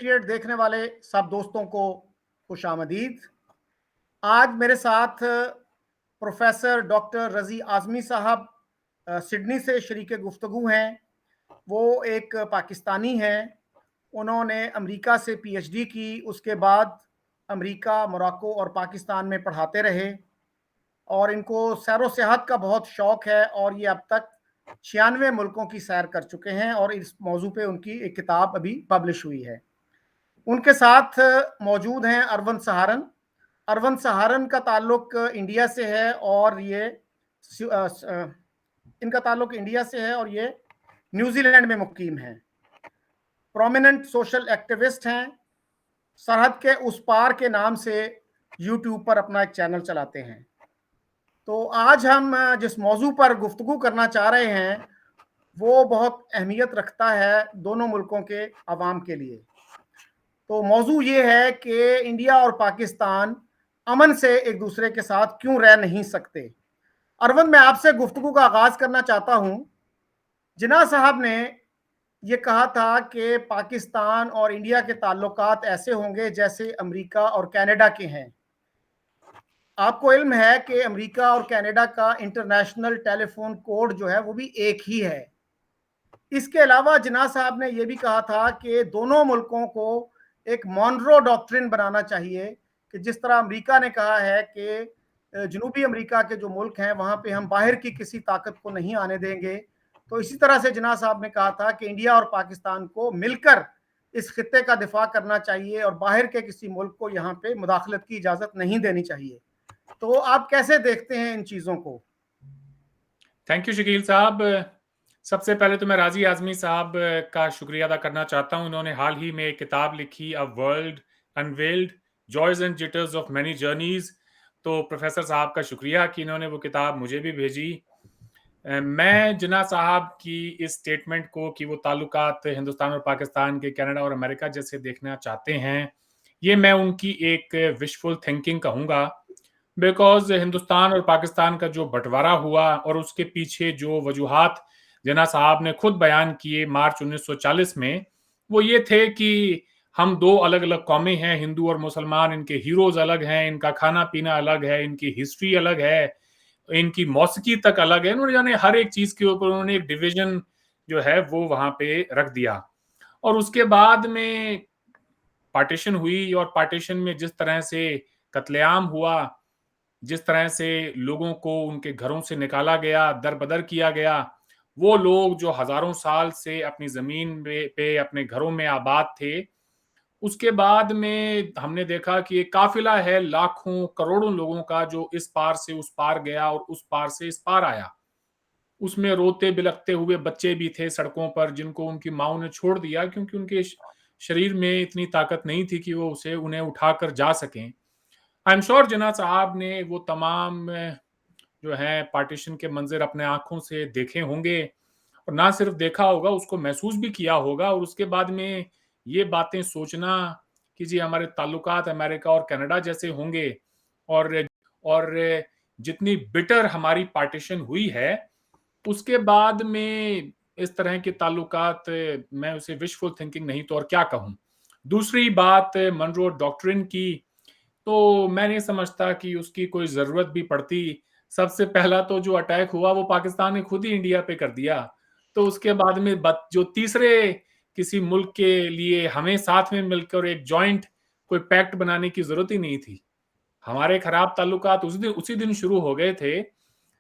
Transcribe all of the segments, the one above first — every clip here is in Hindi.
88 देखने वाले सब दोस्तों को खुशामदीद। आज मेरे साथ प्रोफेसर डॉक्टर रज़ी आज़मी साहब सिडनी से शरीक गुफ्तगू हैं। वो एक पाकिस्तानी हैं। उन्होंने अमेरिका से पीएचडी की, उसके बाद अमेरिका, मोरक्को और पाकिस्तान में पढ़ाते रहे और इनको सैर व सियाहत का बहुत शौक़ है और ये अब तक 96 मुल्कों की सैर कर चुके हैं और इस मौजू पे उनकी एक किताब अभी पब्लिश हुई है। उनके साथ मौजूद हैं अरविंद सहारन। अरविंद सहारन का ताल्लुक इंडिया से है और इनका ताल्लुक इंडिया से है और ये न्यूजीलैंड में मुकीम हैं। प्रोमिनेंट सोशल एक्टिविस्ट हैं। सरहद के उस पार के नाम से यूट्यूब पर अपना एक चैनल चलाते हैं। तो आज हम जिस मौजू पर गुफ्तगू करना चाह रहे हैं वो बहुत अहमियत रखता है दोनों मुल्कों के अवाम के लिए। तो मौजू ये है कि इंडिया और पाकिस्तान अमन से एक दूसरे के साथ क्यों रह नहीं सकते। अरविंद, मैं आपसे गुफ्तगू का आगाज करना चाहता हूं। जिन्ना साहब ने ये कहा था कि पाकिस्तान और इंडिया के ताल्लुकात ऐसे होंगे जैसे अमेरिका और कनाडा के हैं। आपको इल्म है कि अमेरिका और कनाडा का इंटरनेशनल टेलीफोन कोड जो है वो भी एक ही है। इसके अलावा जिन्ना साहब ने यह भी कहा था कि दोनों मुल्कों को एक मॉनरो डॉक्ट्रिन बनाना चाहिए कि जिस तरह अमेरिका ने कहा है कि जनूबी अमेरिका के जो मुल्क हैं वहां पे हम बाहर की किसी ताकत को नहीं आने देंगे। तो इसी तरह से जिन्ना साहब ने कहा था कि इंडिया और पाकिस्तान को मिलकर इस खित्ते का दिफा करना चाहिए और बाहर के किसी मुल्क को यहाँ पे मुदाखलत की इजाजत नहीं देनी चाहिए। तो आप कैसे देखते हैं इन चीजों को? थैंक यू शकील साहब। सबसे पहले तो मैं राजी आजमी साहब का शुक्रिया अदा करना चाहता हूं। उन्होंने हाल ही में एक किताब लिखी, a world unveiled, joys and jitters of many journeys. तो प्रोफेसर साहब का शुक्रिया कि इन्होंने वो किताब मुझे भी भेजी। मैं जिन्ना साहब की इस स्टेटमेंट को कि वो ताल्लुकात हिंदुस्तान और पाकिस्तान के, कनाडा और अमेरिका जैसे देखना चाहते हैं, ये मैं उनकी एक विशफुल थिंकिंग कहूँगा। बिकॉज हिंदुस्तान और पाकिस्तान का जो बंटवारा हुआ और उसके पीछे जो वजूहात जिन्ना साहब ने खुद बयान किए मार्च 1940 में, वो ये थे कि हम दो अलग अलग कौमें हैं, हिंदू और मुसलमान, इनके हीरोज अलग हैं, इनका खाना पीना अलग है, इनकी हिस्ट्री अलग है, इनकी मौसीकी तक अलग है। उन्होंने जाने हर एक चीज के ऊपर उन्होंने एक डिवीजन जो है वो वहां पे रख दिया। और उसके बाद में पार्टीशन हुई और पार्टीशन में जिस तरह से कत्लेआम हुआ, जिस तरह से लोगों को उनके घरों से निकाला गया, दरबदर किया गया, वो लोग जो हजारों साल से अपनी जमीन पे अपने घरों में आबाद थे, उसके बाद में हमने देखा कि एक काफिला है लाखों करोड़ों लोगों का जो इस पार से उस पार गया और उस पार से इस पार आया। उसमें रोते बिलखते हुए बच्चे भी थे सड़कों पर, जिनको उनकी माओ ने छोड़ दिया क्योंकि उनके शरीर में इतनी ताकत नहीं थी कि वो उन्हें उठाकर जा सकें। आई एम श्योर जिन्ना साहब ने वो तमाम जो है पार्टीशन के मंजर अपने आंखों से देखे होंगे और ना सिर्फ देखा होगा, उसको महसूस भी किया होगा। और उसके बाद में ये बातें सोचना कि जी हमारे ताल्लुकात अमेरिका और कनाडा जैसे होंगे और जितनी बिटर हमारी पार्टीशन हुई है, उसके बाद में इस तरह के ताल्लुकात, मैं उसे विशफुल थिंकिंग नहीं तो और क्या कहूं। दूसरी बात मनरो डॉक्ट्रिन की, तो मैं नहीं समझता कि उसकी कोई जरूरत भी पड़ती। सबसे पहला तो जो अटैक हुआ वो पाकिस्तान ने खुद ही इंडिया पे कर दिया। तो उसके बाद में जो तीसरे किसी मुल्क के लिए हमें साथ में मिलकर एक जॉइंट कोई पैक्ट बनाने की जरूरत ही नहीं थी। हमारे खराब ताल्लुकात उसी दिन शुरू हो गए थे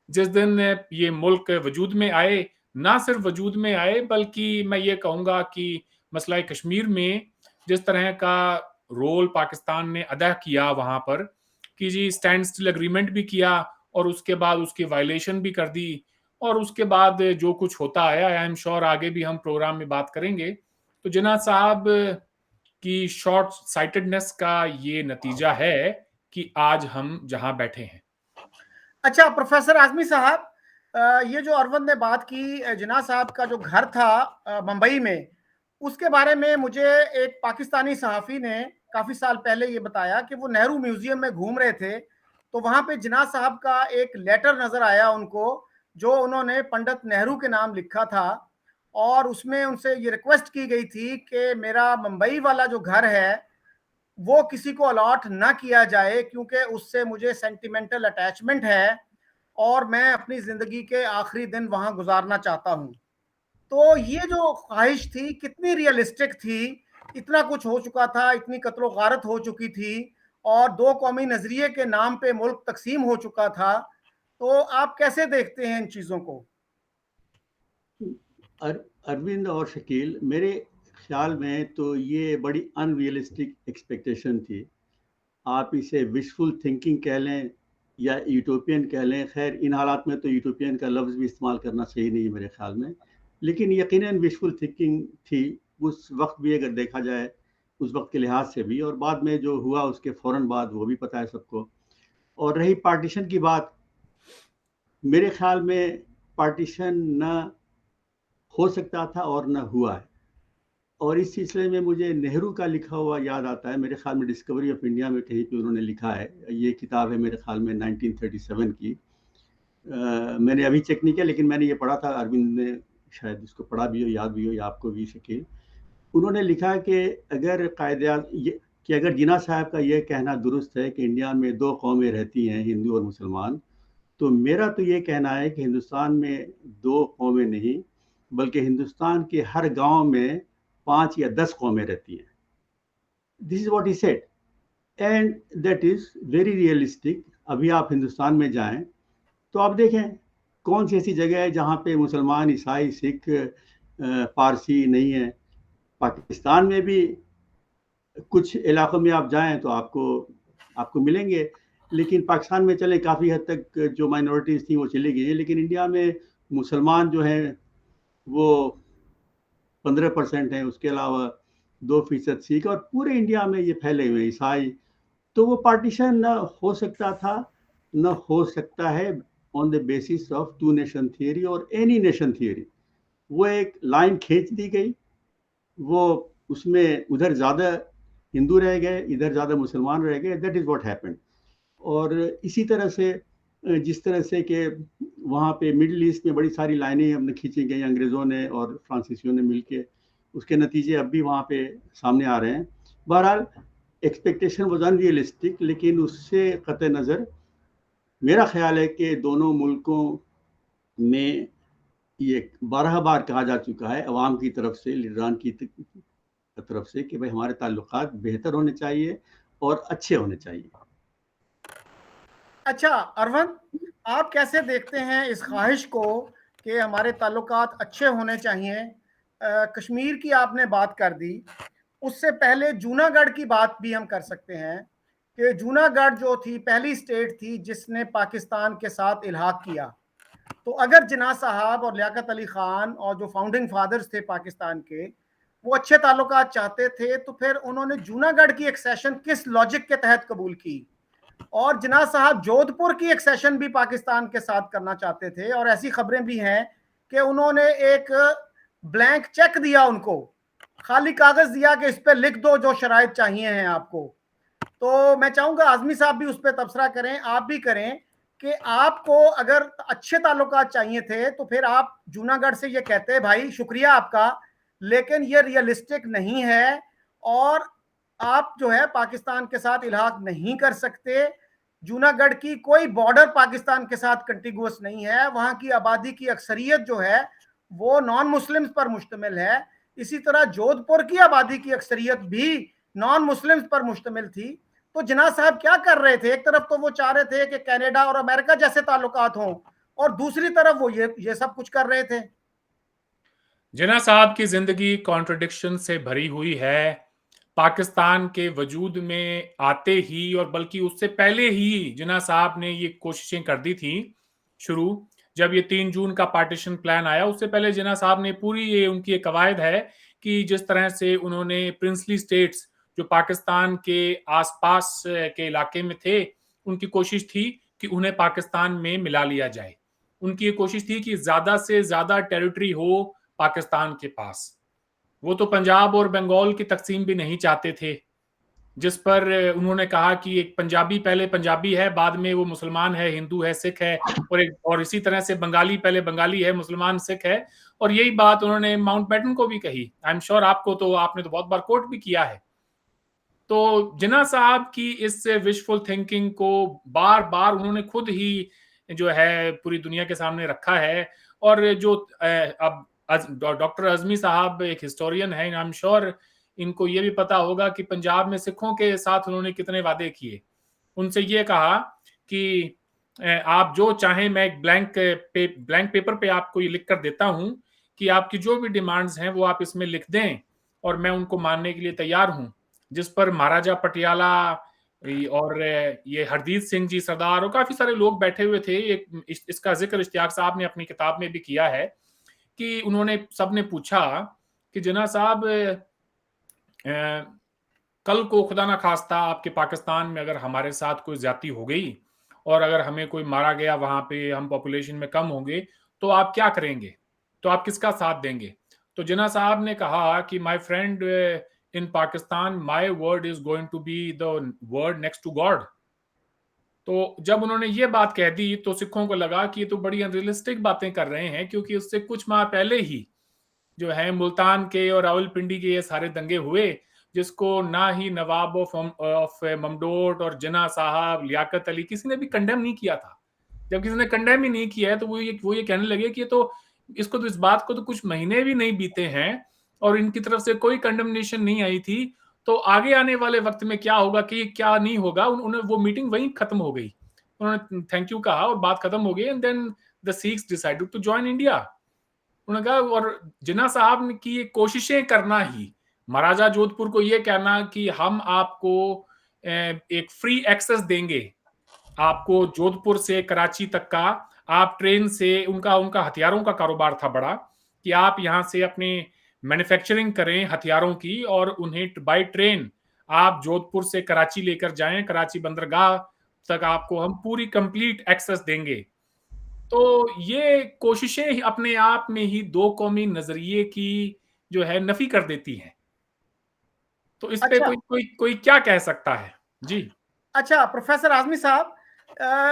जिस दिन ये मुल्क वजूद में आए। ना सिर्फ वजूद में आए बल्कि मैं ये कहूंगा कि मसला कश्मीर में जिस तरह का रोल पाकिस्तान ने अदा किया वहां पर कि जी स्टैंड स्टिल एग्रीमेंट भी किया और उसके बाद उसकी वायलेशन भी कर दी, और उसके बाद जो कुछ होता आया, आई एम श्योर आगे भी हम प्रोग्राम में बात करेंगे। तो जिन्ना साहब की शॉर्ट साइटेडनेस का ये नतीजा है कि आज हम जहां बैठे हैं। अच्छा प्रोफेसर आजमी साहब, ये जो अरविंद ने बात की जिन्ना साहब का जो घर था मुंबई में, उसके बारे में मुझे एक पाकिस्तानी सहाफ़ी ने काफ़ी साल पहले ये बताया कि वो नेहरू म्यूजियम में घूम रहे थे तो वहाँ पे जिन्ना साहब का एक लेटर नज़र आया उनको, जो उन्होंने पंडित नेहरू के नाम लिखा था। और उसमें उनसे ये रिक्वेस्ट की गई थी कि मेरा मुंबई वाला जो घर है वो किसी को अलॉट ना किया जाए, क्योंकि उससे मुझे सेंटिमेंटल अटैचमेंट है और मैं अपनी जिंदगी के आखिरी दिन वहां गुजारना चाहता हूं। तो ये जो ख्वाहिश थी कितनी रियलिस्टिक थी, इतना कुछ हो चुका था, इतनी कत्लो गारत हो चुकी थी और दो कौमी नजरिए के नाम पे मुल्क तकसीम हो चुका था। तो आप कैसे देखते हैं इन चीजों को? अरविंद और शकील, मेरे ख्याल में तो ये बड़ी अनरियलिस्टिक एक्सपेक्टेशन थी। आप इसे विशफुल थिंकिंग कह लें या यूटोपियन कह लें, खैर इन हालात में तो यूटोपियन का लफ्ज़ भी इस्तेमाल करना सही नहीं है मेरे ख्याल में, लेकिन यकीनन विशफुल थिंकिंग थी उस वक्त भी, अगर देखा जाए उस वक्त के लिहाज से भी, और बाद में जो हुआ उसके फ़ौरन बाद वो भी पता है सबको। और रही पार्टीशन की बात, मेरे ख्याल में पार्टीशन न हो सकता था और न हुआ है। और इस सिलसिले में मुझे नेहरू का लिखा हुआ याद आता है, मेरे ख्याल में डिस्कवरी ऑफ इंडिया में कहीं पे उन्होंने लिखा है, ये किताब है मेरे ख्याल में 1937 की। मैंने अभी चेक नहीं किया, लेकिन मैंने ये पढ़ा था, अरविंद ने शायद इसको पढ़ा भी हो, याद भी हो, या आपको भी शकील। उन्होंने लिखा कि अगर कि अगर जिन्ना साहब का ये कहना दुरुस्त है कि इंडिया में दो कौमें रहती हैं, हिंदू और मुसलमान, तो मेरा तो ये कहना है कि हिंदुस्तान में दो कौमें नहीं, बल्कि हिंदुस्तान के हर गांव में 5 या 10 कौमें रहती हैं। This is what he said and that is very realistic. अभी आप हिंदुस्तान में जाएं तो आप देखें कौन सी ऐसी जगह है जहाँ पे मुसलमान, ईसाई, सिख, पारसी नहीं है। पाकिस्तान में भी कुछ इलाकों में आप जाएं तो आपको मिलेंगे, लेकिन पाकिस्तान में चले काफ़ी हद तक जो माइनॉरिटीज़ थी वो चली गई है, लेकिन इंडिया में मुसलमान जो हैं वो 15% है, उसके अलावा 2% सिख, और पूरे इंडिया में ये फैले हुए ईसाई। तो वो पार्टीशन न हो सकता था, न हो सकता है on the basis of two nation theory और एनी नेशन थियरी। वो एक लाइन खींच दी गई, वो उसमें उधर ज़्यादा हिंदू रह गए, इधर ज़्यादा मुसलमान रह गए, दैट इज़ व्हाट हैपेंड। और इसी तरह से जिस तरह से कि वहाँ पे मिडिल ईस्ट में बड़ी सारी लाइनें हमने खींची गई अंग्रेज़ों ने और फ्रांसीसियों ने मिलके, उसके नतीजे अब भी वहाँ पे सामने आ रहे हैं। बहरहाल एक्सपेक्टेशन वाज अनरियलिस्टिक, लेकिन उससे कतई नज़र मेरा ख्याल है कि दोनों मुल्कों में ये 12 बार कहा जा चुका है अवाम की तरफ से, लीडरान की तरफ से, कि भाई हमारे ताल्लुकात बेहतर होने चाहिए और अच्छे होने चाहिए। अच्छा अरविंद, आप कैसे देखते हैं इस ख्वाहिश को कि हमारे ताल्लुकात अच्छे होने चाहिए? कश्मीर की आपने बात कर दी, उससे पहले जूनागढ़ की बात भी हम कर सकते हैं कि जूनागढ़ जो थी पहली स्टेट थी जिसने पाकिस्तान के साथ इल्हाक किया। तो अगर जिन्ना साहब और लियाकत अली खान और जो फाउंडिंग फादर्स थे पाकिस्तान के, वो अच्छे ताल्लुकात चाहते थे, तो फिर उन्होंने जूनागढ़ की एक्सेशन किस लॉजिक के तहत कबूल की? और जिन्ना साहब जोधपुर की एक्सेशन भी पाकिस्तान के साथ करना चाहते थे, और ऐसी खबरें भी हैं कि उन्होंने एक ब्लैंक चेक दिया, उनको खाली कागज दिया कि इस पे लिख दो जो शराइत चाहिए हैं आपको। तो मैं चाहूंगा आजमी साहब भी उस पर तबसरा करें, आप भी करें कि आपको अगर अच्छे ताल्लुकात चाहिए थे तो फिर आप जूनागढ़ से ये कहते हैं भाई शुक्रिया आपका, लेकिन ये रियलिस्टिक नहीं है और आप जो है पाकिस्तान के साथ इल्हाक नहीं कर सकते। जूनागढ़ की कोई बॉर्डर पाकिस्तान के साथ कंटिगुअस नहीं है, वहां की आबादी की अक्सरियत जो है वो नॉन मुस्लिम्स पर मुश्तमिल है। इसी तरह जोधपुर की आबादी की अक्सरियत भी नॉन मुस्लिम्स पर मुश्तमिल थी। तो जिन्ना साहब क्या कर रहे थे? एक तरफ तो वो चाह रहे थे कि कनाडा और अमेरिका जैसे ताल्लुकात हों, और दूसरी तरफ वो ये सब कुछ कर रहे थे। जिन्ना साहब की जिंदगी कॉन्ट्रडिक्शन से भरी हुई है। पाकिस्तान के वजूद में आते ही और बल्कि उससे पहले ही जिन्ना साहब ने ये कोशिशें कर दी थी शुरू, जब ये 3 जून का पार्टीशन प्लान आया, उससे पहले जिन्ना साहब ने पूरी, ये उनकी एक कवायद है कि जिस तरह से उन्होंने प्रिंसली स्टेट्स जो पाकिस्तान के आसपास के इलाके में थे, उनकी कोशिश थी कि उन्हें पाकिस्तान में मिला लिया जाए। उनकी ये कोशिश थी कि ज्यादा से ज्यादा टेरिटरी हो पाकिस्तान के पास। वो तो पंजाब और बंगाल की तकसीम भी नहीं चाहते थे। जिस पर उन्होंने कहा कि एक पंजाबी पहले पंजाबी है, बाद में वो मुसलमान है, हिंदू है, सिख है, और इसी तरह से बंगाली पहले बंगाली है, मुसलमान, सिख है। और यही बात उन्होंने माउंटबेटन को भी कही। आई एम श्योर आपने तो बहुत बार कोट भी किया है। तो जिन्ना साहब की इस विशफुल थिंकिंग को बार बार उन्होंने खुद ही जो है पूरी दुनिया के सामने रखा है। और जो अब डॉक्टर अजमी साहब एक हिस्टोरियन है, आई एम श्योर इनको ये भी पता होगा कि पंजाब में सिखों के साथ उन्होंने कितने वादे किए। उनसे ये कहा कि आप जो चाहें, मैं एक ब्लैंक पेपर पे आपको ये लिख कर देता हूं कि आपकी जो भी डिमांड्स हैं वो आप इसमें लिख दें और मैं उनको मानने के लिए तैयार हूं। जिस पर महाराजा पटियाला और ये हरदीप सिंह जी सरदार और काफी सारे लोग बैठे हुए थे। इसका जिक्र इश्तियाक साहब ने अपनी किताब में भी किया है कि उन्होंने सबने पूछा कि जिन्ना साहब कल को खुदा ना खास्ता आपके पाकिस्तान में अगर हमारे साथ कोई ज्यादती हो गई और अगर हमें कोई मारा गया, वहां पे हम पॉपुलेशन में कम होंगे, तो आप क्या करेंगे, तो आप किसका साथ देंगे? तो जिन्ना साहब ने कहा कि my friend, in Pakistan my word is going to be the word next to God. तो जब उन्होंने ये बात कह दी तो सिखों को लगा कि ये तो बड़ी अनरियलिस्टिक बातें कर रहे हैं, क्योंकि उससे कुछ माह पहले ही जो है मुल्तान के और रावलपिंडी के ये सारे दंगे हुए, जिसको ना ही नवाब ऑफ ममडोट और जिन्ना साहब, लियाकत अली, किसी ने भी कंडेम नहीं किया था। जब किसी ने कंडेम ही नहीं किया है तो वो ये कहने लगे कि इसको तो इस बात को तो कुछ महीने भी नहीं बीते हैं और इनकी तरफ से कोई कंडेमनेशन नहीं आई थी, तो आगे आने वाले वक्त में क्या होगा कि क्या नहीं होगा। उन्हें वो मीटिंग वहीं खत्म हो गई, उन्होंने थैंक यू कहा और बात खत्म हो गई। And then the Sikhs decided to join India. उन्होंने कहा, और जिन्ना साहब ने की कोशिशें करना ही, महाराजा जोधपुर को ये कहना कि हम आपको एक फ्री एक्सेस देंगे, आपको जोधपुर से कराची तक का, आप ट्रेन से, उनका हथियारों का कारोबार था बड़ा, कि आप यहां से अपनी मैन्युफैक्चरिंग करें हथियारों की और उन्हें बाय ट्रेन आप जोधपुर से कराची लेकर जाएं, कराची बंदरगाह तक आपको हम पूरी कंप्लीट एक्सेस देंगे। तो ये कोशिशें अपने आप में ही दो कौमी नजरिए की जो है नफी कर देती हैं। तो इस पे कोई क्या कह सकता है? जी अच्छा प्रोफेसर आजमी साहब,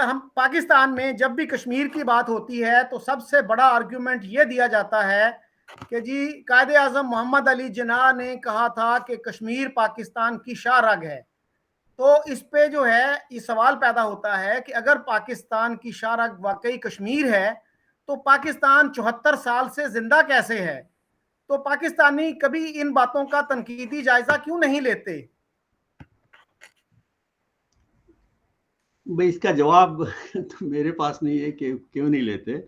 हम पाकिस्तान में जब भी कश्मीर की बात होती है तो सबसे बड़ा आर्ग्यूमेंट ये दिया जाता है कि जी कायदे आजम मोहम्मद अली जिन्ना ने कहा था कि कश्मीर पाकिस्तान की शाह रग है। तो इस पे जो है ये सवाल पैदा होता है कि अगर पाकिस्तान की शाह रग वाकई कश्मीर है तो पाकिस्तान 74 साल से जिंदा कैसे है? तो पाकिस्तानी कभी इन बातों का तनकीदी जायजा क्यों नहीं लेते? भाई इसका जवाब तो मेरे पास नहीं है कि क्यों नहीं लेते,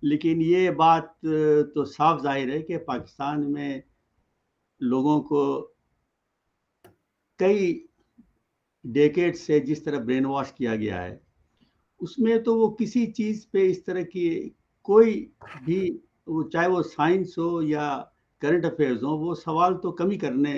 लेकिन ये बात तो साफ जाहिर है कि पाकिस्तान में लोगों को कई डेकेड से जिस तरह ब्रेन वॉश किया गया है, उसमें तो वो किसी चीज़ पे इस तरह की कोई भी, वो चाहे वो साइंस हो या करंट अफेयर्स हो, वो सवाल तो कम ही करने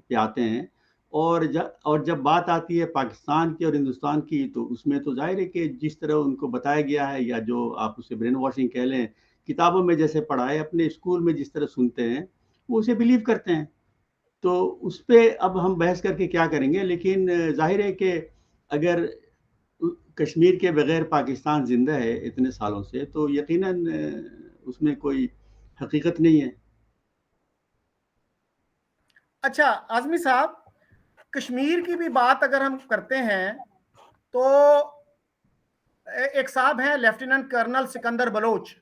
पे आते हैं। और जब बात आती है पाकिस्तान की और हिंदुस्तान की, तो उसमें तो जाहिर है कि जिस तरह उनको बताया गया है, या जो आप उसे ब्रेन वॉशिंग कह लें, किताबों में जैसे पढ़ा है, अपने स्कूल में जिस तरह सुनते हैं, वो उसे बिलीव करते हैं। तो उस पे अब हम बहस करके क्या करेंगे, लेकिन जाहिर है कि अगर कश्मीर के बगैर पाकिस्तान जिंदा है इतने सालों से, तो यकीनन उसमें कोई हकीकत नहीं है। अच्छा आजमी साहब, कश्मीर की भी बात अगर हम करते हैं तो एक साहब हैं लेफ्टिनेंट कर्नल सिकंदर बलोच,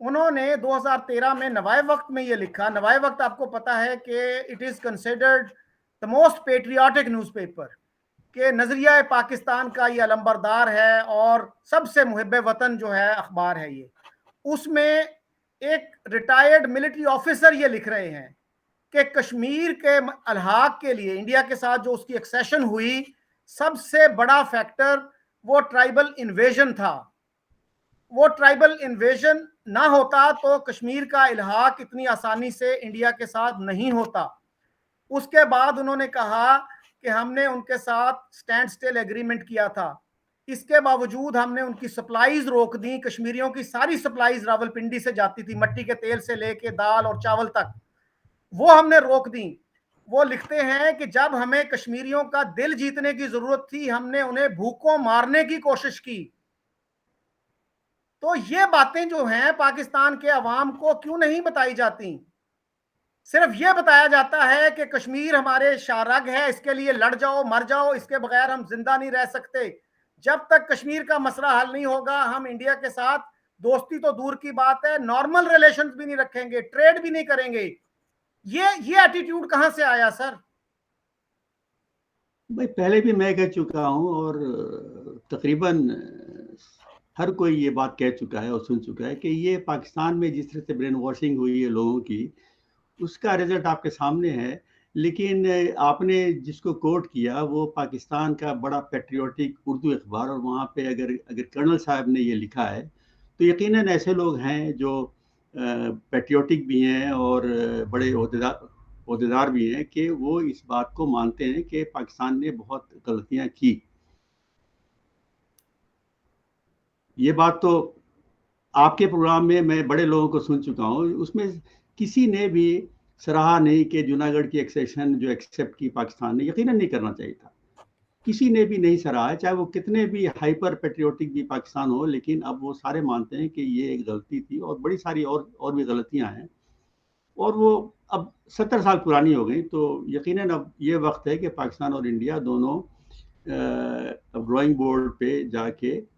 उन्होंने 2013 में नवाए वक्त में ये लिखा। नवाए वक्त आपको पता है कि it is considered the most patriotic newspaper, के नजरिया पाकिस्तान का ये अलंबरदार है और सबसे मुहिब वतन जो है अखबार है ये। उसमें एक रिटायर्ड मिलिट्री ऑफिसर ये लिख रहे हैं कि कश्मीर के अलहाक के लिए इंडिया के साथ जो उसकी एक्सेशन हुई, सबसे बड़ा फैक्टर वो ट्राइबल इन्वेजन था। वो ट्राइबल इन्वेजन ना होता तो कश्मीर का इल्हाक इतनी आसानी से इंडिया के साथ नहीं होता। उसके बाद उन्होंने कहा कि हमने उनके साथ स्टैंड स्टिल एग्रीमेंट किया था, इसके बावजूद हमने उनकी सप्लाईज रोक दी। कश्मीरियों की सारी सप्लाईज रावलपिंडी से जाती थी, मट्टी के तेल से लेके दाल और चावल तक, वो हमने रोक दी। वो लिखते हैं कि जब हमें कश्मीरियों का दिल जीतने की जरूरत थी, हमने उन्हें भूखों मारने की कोशिश की। तो ये बातें जो हैं पाकिस्तान के अवाम को क्यों नहीं बताई जाती? सिर्फ ये बताया जाता है कि कश्मीर हमारे शाहरग है, इसके लिए लड़ जाओ, मर जाओ, इसके बगैर हम जिंदा नहीं रह सकते। जब तक कश्मीर का मसला हल नहीं होगा, हम इंडिया के साथ दोस्ती तो दूर की बात है, नॉर्मल रिलेशंस भी नहीं रखेंगे, ट्रेड भी नहीं करेंगे। ये एटीट्यूड कहां से आया सर? भाई पहले भी मैं कह चुका हूं और तकरीबन हर कोई ये बात कह चुका है और सुन चुका है कि ये पाकिस्तान में जिस तरह से ब्रेन वॉशिंग हुई है लोगों की, उसका रिजल्ट आपके सामने है। लेकिन आपने जिसको कोट किया वो पाकिस्तान का बड़ा पेट्रियोटिक उर्दू अखबार, और वहाँ पे अगर अगर कर्नल साहब ने ये लिखा है तो यकीनन ऐसे लोग हैं जो पेट्रियोटिक भी हैं और बड़े ओहदेदार भी हैं कि वो इस बात को मानते हैं कि पाकिस्तान ने बहुत गलतियां की। ये बात तो आपके प्रोग्राम में मैं बड़े लोगों को सुन चुका हूँ, उसमें किसी ने भी सराहा नहीं कि जूनागढ़ की एक्सेशन जो एक्सेप्ट की पाकिस्तान ने, यकीनन नहीं करना चाहिए था। किसी ने भी नहीं सराहा, चाहे वो कितने भी हाइपर पेट्रियोटिक भी पाकिस्तान हो, लेकिन अब वो सारे मानते हैं कि ये एक गलती थी और बड़ी सारी और भी गलतियां हैं, और वो अब 70 साल पुरानी हो गई। तो यकीनन अब ये वक्त है कि पाकिस्तान और इंडिया दोनों अब ड्राइंग बोर्ड पे जाके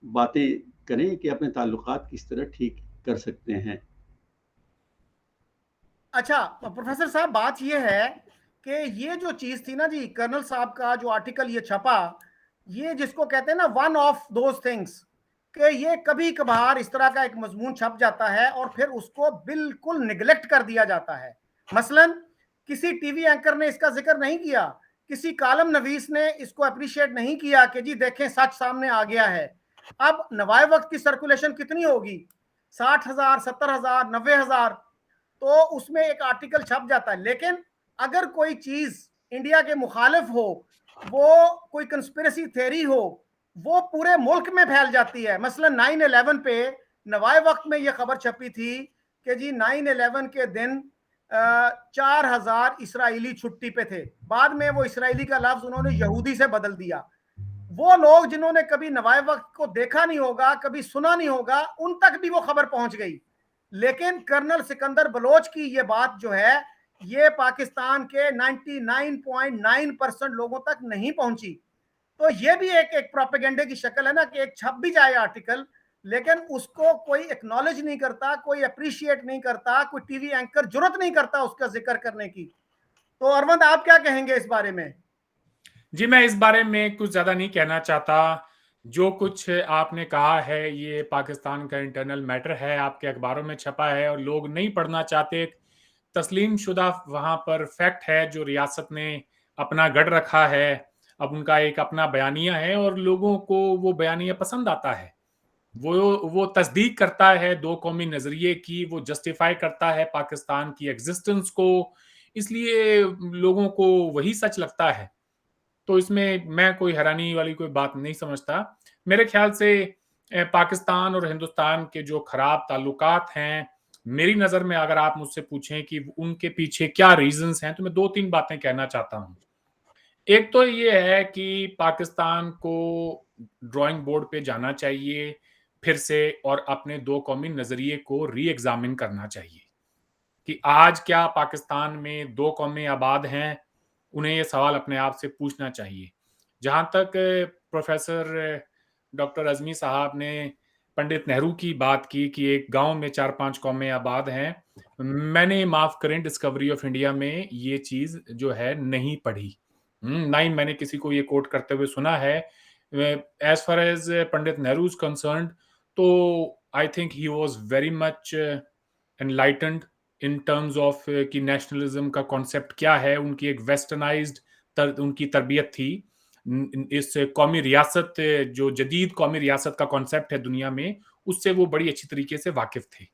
बातें करें कि अपने ताल्लुकात किस तरह ठीक कर सकते हैं। अच्छा प्रोफेसर साहब, बात ये है कि ये जो चीज थी ना जी, कर्नल साहब का जो आर्टिकल ये छपा, ये जिसको कहते हैं ना वन ऑफ दोज थिंग्स, कि ये कभी कभार इस तरह का एक मजमून छप जाता है और फिर उसको बिल्कुल निगलेक्ट कर दिया जाता है। मसलन किसी टीवी एंकर ने इसका जिक्र नहीं किया, किसी कालम नवीस ने इसको अप्रिशिएट नहीं किया कि जी देखें सच सामने आ गया है। अब नवाए वक्त की सर्कुलेशन कितनी होगी? 60,000, 70,000, 90,000। तो उसमें एक आर्टिकल छप जाता है। लेकिन अगर कोई चीज इंडिया के मुखालिफ हो, वो कोई कंस्पिरेसी थ्योरी हो, वो पूरे मुल्क में फैल जाती है। मसलन 9/11 पे नवाए वक्त में यह खबर छपी थी कि जी 9/11 के दिन 4,000 इसराइली छुट्टी पे थे। बाद में वो इसराइली का लफ्ज उन्होंने यहूदी से बदल दिया। वो लोग जिन्होंने कभी नवाए वक्त को देखा नहीं होगा, कभी सुना नहीं होगा, उन तक भी वो खबर पहुंच गई। लेकिन कर्नल सिकंदर बलोच की ये बात जो है, ये पाकिस्तान के 99.9% लोगों तक नहीं पहुंची। तो ये भी एक प्रोपेगेंडे की शक्ल है ना, कि एक छप भी जाए आर्टिकल, लेकिन उसको कोई एक्नॉलेज नहीं करता, कोई अप्रिशिएट नहीं करता, कोई टीवी एंकर जरूरत नहीं करता उसका जिक्र करने की। तो अरविंद, आप क्या कहेंगे इस बारे में? जी, मैं इस बारे में कुछ ज्यादा नहीं कहना चाहता। जो कुछ आपने कहा है ये पाकिस्तान का इंटरनल मैटर है, आपके अखबारों में छपा है और लोग नहीं पढ़ना चाहते। तस्लीम शुदा वहां पर फैक्ट है जो रियासत ने अपना गढ़ रखा है। अब उनका एक अपना बयानिया है और लोगों को वो बयानिया पसंद आता है। वो तस्दीक करता है दो कौमी नजरिए की, वो जस्टिफाई करता है पाकिस्तान की एग्जिस्टेंस को, इसलिए लोगों को वही सच लगता है। तो इसमें मैं कोई हैरानी वाली कोई बात नहीं समझता। मेरे ख्याल से पाकिस्तान और हिंदुस्तान के जो खराब ताल्लुकात हैं, मेरी नज़र में अगर आप मुझसे पूछें कि उनके पीछे क्या रीजंस हैं, तो मैं 2-3 बातें कहना चाहता हूं। एक तो ये है कि पाकिस्तान को ड्राइंग बोर्ड पे जाना चाहिए फिर से और अपने दो कौमी नज़रिए को री एग्जामिन करना चाहिए कि आज क्या पाकिस्तान में दो कौमें आबाद हैं। उन्हें ये सवाल अपने आप से पूछना चाहिए। जहाँ तक प्रोफेसर डॉक्टर अज़मी साहब ने पंडित नेहरू की बात की कि एक गांव में 4-5 कौमें आबाद हैं, मैंने माफ़ करें डिस्कवरी ऑफ इंडिया में ये चीज़ जो है नहीं पढ़ी। ना ही मैंने किसी को ये कोट करते हुए सुना है। As far as Pandit Nehru is concerned, तो I think he was very much enlightened in terms of कि नेशनलिज्म का कॉन्सेप्ट क्या है। उनकी एक वेस्टर्नाइज्ड उनकी तरबियत थी। इस कौमी रियासत, जो जदीद कौमी रियासत का कॉन्सेप्ट है दुनिया में, उससे वो बड़ी अच्छी तरीके से वाकिफ थे।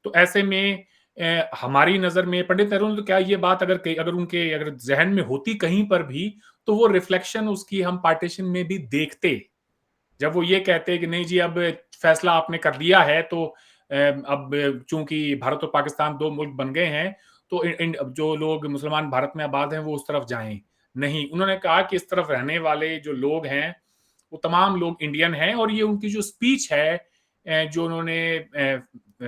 तो ऐसे में हमारी नज़र में पंडित नेहरू ने तो क्या ये बात अगर उनके अगर जहन में होती कहीं पर भी, तो वो रिफ्लेक्शन उसकी हम पार्टीशन में भी देखते। जब वो ये कहते कि नहीं जी अब फैसला आपने कर दिया है, तो अब चूंकि भारत और पाकिस्तान दो मुल्क बन गए हैं, तो जो लोग मुसलमान भारत में आबाद हैं वो उस तरफ जाएं। नहीं, उन्होंने कहा कि इस तरफ रहने वाले जो लोग हैं वो तमाम लोग इंडियन हैं, और ये उनकी जो स्पीच है जो उन्होंने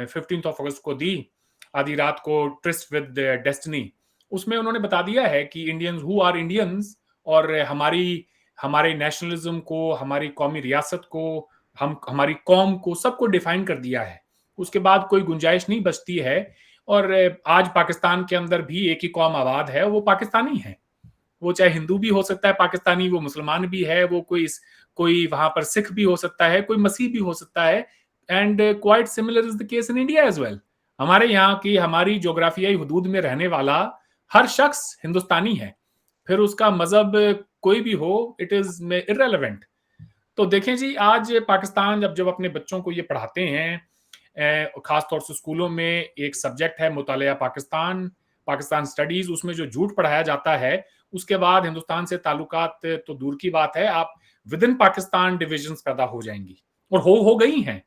15 अगस्त को दी आधी रात को, ट्रिस्ट विद डेस्टिनी, उसमें उन्होंने बता दिया है कि इंडियंस हु आर इंडियंस, और हमारे नेशनलिज्म को, हमारी कौमी रियासत को, हमारी कौम को, सबको डिफाइन कर दिया है। उसके बाद कोई गुंजाइश नहीं बचती है। और आज पाकिस्तान के अंदर भी एक ही कौम आबाद है, वो पाकिस्तानी है। वो चाहे हिंदू भी हो सकता है पाकिस्तानी, वो मुसलमान भी है, वो कोई वहां पर सिख भी हो सकता है, कोई मसीह भी हो सकता है। And quite similar is the case in India as well. हमारे यहाँ की हमारी जोग्राफियाई हुदूद में रहने वाला हर शख्स हिंदुस्तानी है, फिर उसका मजहब कोई भी हो, इट इज इररेलेवेंट। तो देखें जी, आज पाकिस्तान जब अपने बच्चों को ये पढ़ाते हैं, खासतौर से स्कूलों में एक सब्जेक्ट है मुतालिया पाकिस्तान स्टडीज, उसमें जो झूठ पढ़ाया जाता है, उसके बाद हिंदुस्तान से ताल्लुकात तो दूर की बात है, आप विद इन पाकिस्तान डिविजन्स पैदा हो जाएंगी, और हो गई हैं।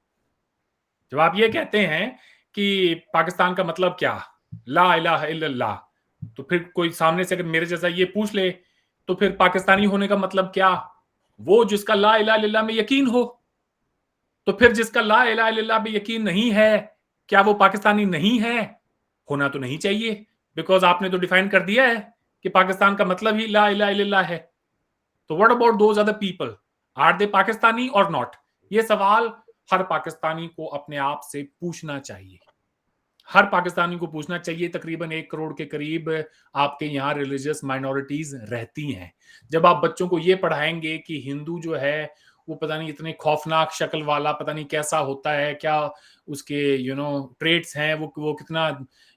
जब आप ये कहते हैं कि पाकिस्तान का मतलब क्या, ला इलाहा इल्लल्लाह, तो फिर कोई सामने से अगर मेरे जैसा ये पूछ ले तो फिर पाकिस्तानी होने का मतलब क्या? वो जिसका ला इलाहा इल्लल्लाह में यकीन हो। तो फिर जिसका ला इलाहा इल्लल्लाह में यकीन नहीं है, क्या वो पाकिस्तानी नहीं है? होना तो नहीं चाहिए, बिकॉज आपने तो डिफाइन कर दिया है कि पाकिस्तान का मतलब ही ला इलाहा इल्लल्लाह है। तो what about those other people, are they Pakistani और नॉट? ये सवाल हर पाकिस्तानी को अपने आप से पूछना चाहिए। हर पाकिस्तानी को पूछना चाहिए। तकरीबन 1 करोड़ के करीब आपके यहाँ रिलीजियस माइनॉरिटीज रहती हैं। जब आप बच्चों को ये पढ़ाएंगे कि हिंदू जो है वो पता नहीं इतने खौफनाक शक्ल वाला पता नहीं कैसा होता है, क्या उसके ट्रेट्स हैं, वो कितना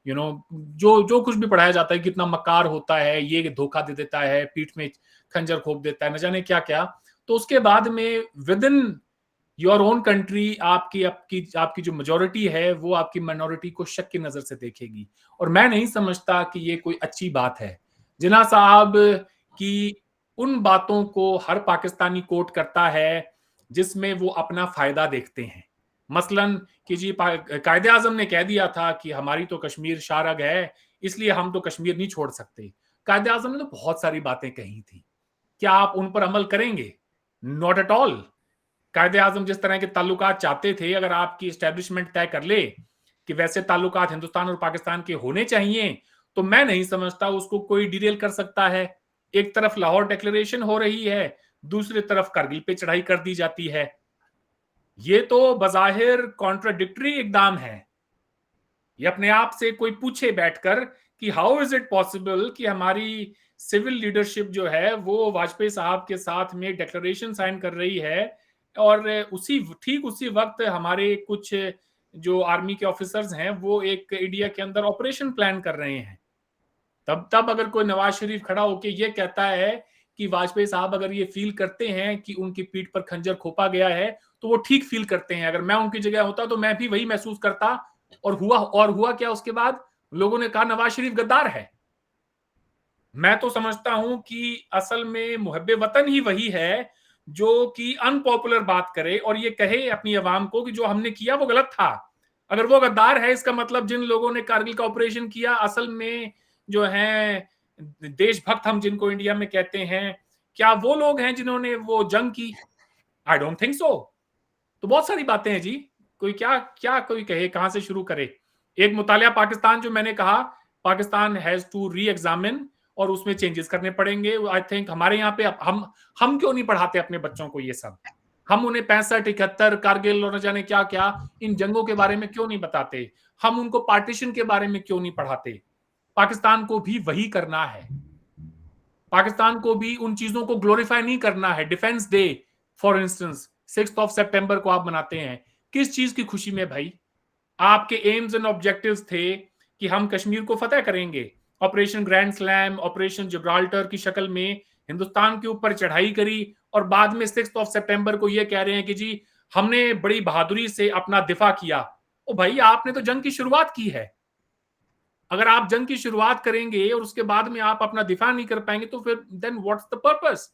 जो कुछ भी पढ़ाया जाता है, कितना मकार होता है, ये धोखा दे देता है, पीठ में खंजर खोप देता है, न जाने क्या क्या। तो उसके बाद में with in your own country आपकी जो मेजोरिटी है वो आपकी माइनॉरिटी को शक की नजर से देखेगी, और मैं नहीं समझता कि ये कोई अच्छी बात है। जिन्ना साहब की उन बातों को हर पाकिस्तानी कोट करता है जिसमें वो अपना फायदा देखते हैं। मसलन कि जी कायदे आजम ने कह दिया था कि हमारी तो कश्मीर शारग है, इसलिए हम तो कश्मीर नहीं छोड़ सकते। कायदे आजम ने तो बहुत सारी बातें कही थी, क्या आप उन पर अमल करेंगे? Not at all. कायदे आजम जिस तरह के ताल्लुकात चाहते थे, अगर आपकी एस्टेब्लिशमेंट तय कर ले कि वैसे ताल्लुकात हिंदुस्तान और पाकिस्तान के होने चाहिए, तो मैं नहीं समझता उसको कोई डिरेल कर सकता है। एक तरफ लाहौर डिक्लेरेशन हो रही है, दूसरी तरफ करगिल पे चढ़ाई कर दी जाती है। ये तो बजाहिर कॉन्ट्राडिक्टरी इकदाम है। ये अपने आप से कोई पूछे बैठकर कि हाउ इज इट पॉसिबल कि हमारी सिविल लीडरशिप जो है वो वाजपेयी साहब के साथ में डिक्लेरेशन साइन कर रही है, और ठीक उसी वक्त हमारे कुछ जो आर्मी के ऑफिसर्स हैं वो एक इंडिया के अंदर ऑपरेशन प्लान कर रहे हैं। तब अगर कोई नवाज शरीफ खड़ा होकर ये कहता है कि वाजपेयी साहब अगर ये फील करते हैं कि उनकी पीठ पर खंजर खोपा गया है तो वो ठीक फील करते हैं, अगर मैं उनकी जगह होता तो मैं भी वही महसूस करता। और हुआ क्या उसके बाद? लोगों ने कहा नवाज शरीफ गद्दार है। मैं तो समझता हूं कि असल में मुहब्बे वतन ही वही है जो कि अनपॉपुलर बात करे और ये कहे अपनी आवाम को कि जो हमने किया वो गलत था। अगर वो गद्दार है, इसका मतलब जिन लोगों ने कारगिल का ऑपरेशन किया असल में जो है देशभक्त हम जिनको इंडिया में कहते हैं, क्या वो लोग हैं जिन्होंने वो जंग की? I don't think so. तो बहुत सारी बातें हैं जी, कोई क्या कोई कहे, कहां से शुरू करे? एक मुतालिया पाकिस्तान जो मैंने कहा, Pakistan has to reexamine और उसमें चेंजेस करने पड़ेंगे। आई थिंक हमारे यहाँ पे हम क्यों नहीं पढ़ाते अपने बच्चों को ये सब? हम उन्हें 65-71 कारगिल और न जाने क्या क्या इन जंगों के बारे में क्यों नहीं बताते? हम उनको पार्टीशन के बारे में क्यों नहीं पढ़ाते? पाकिस्तान को भी वही करना है। पाकिस्तान को भी उन चीजों को ग्लोरीफाई नहीं करना है। डिफेंस डे फॉर इंस्टेंस 6 सितंबर को आप मनाते हैं, किस चीज की खुशी में भाई? आपके एम्स एंड ऑब्जेक्टिव्स थे कि हम कश्मीर को फतेह करेंगे। Operation grand slam, operation Gibraltar की शक्ल में हिंदुस्तान के ऊपर चढ़ाई करी, और बाद में 6 सितंबर को यह कह रहे हैं कि जी हमने बड़ी बहादुरी से अपना दिफा किया। ओ भाई, आपने तो जंग की शुरुआत की है। अगर आप जंग की शुरुआत करेंगे और उसके बाद में आप अपना दिफा नहीं कर पाएंगे तो फिर then what's the purpose?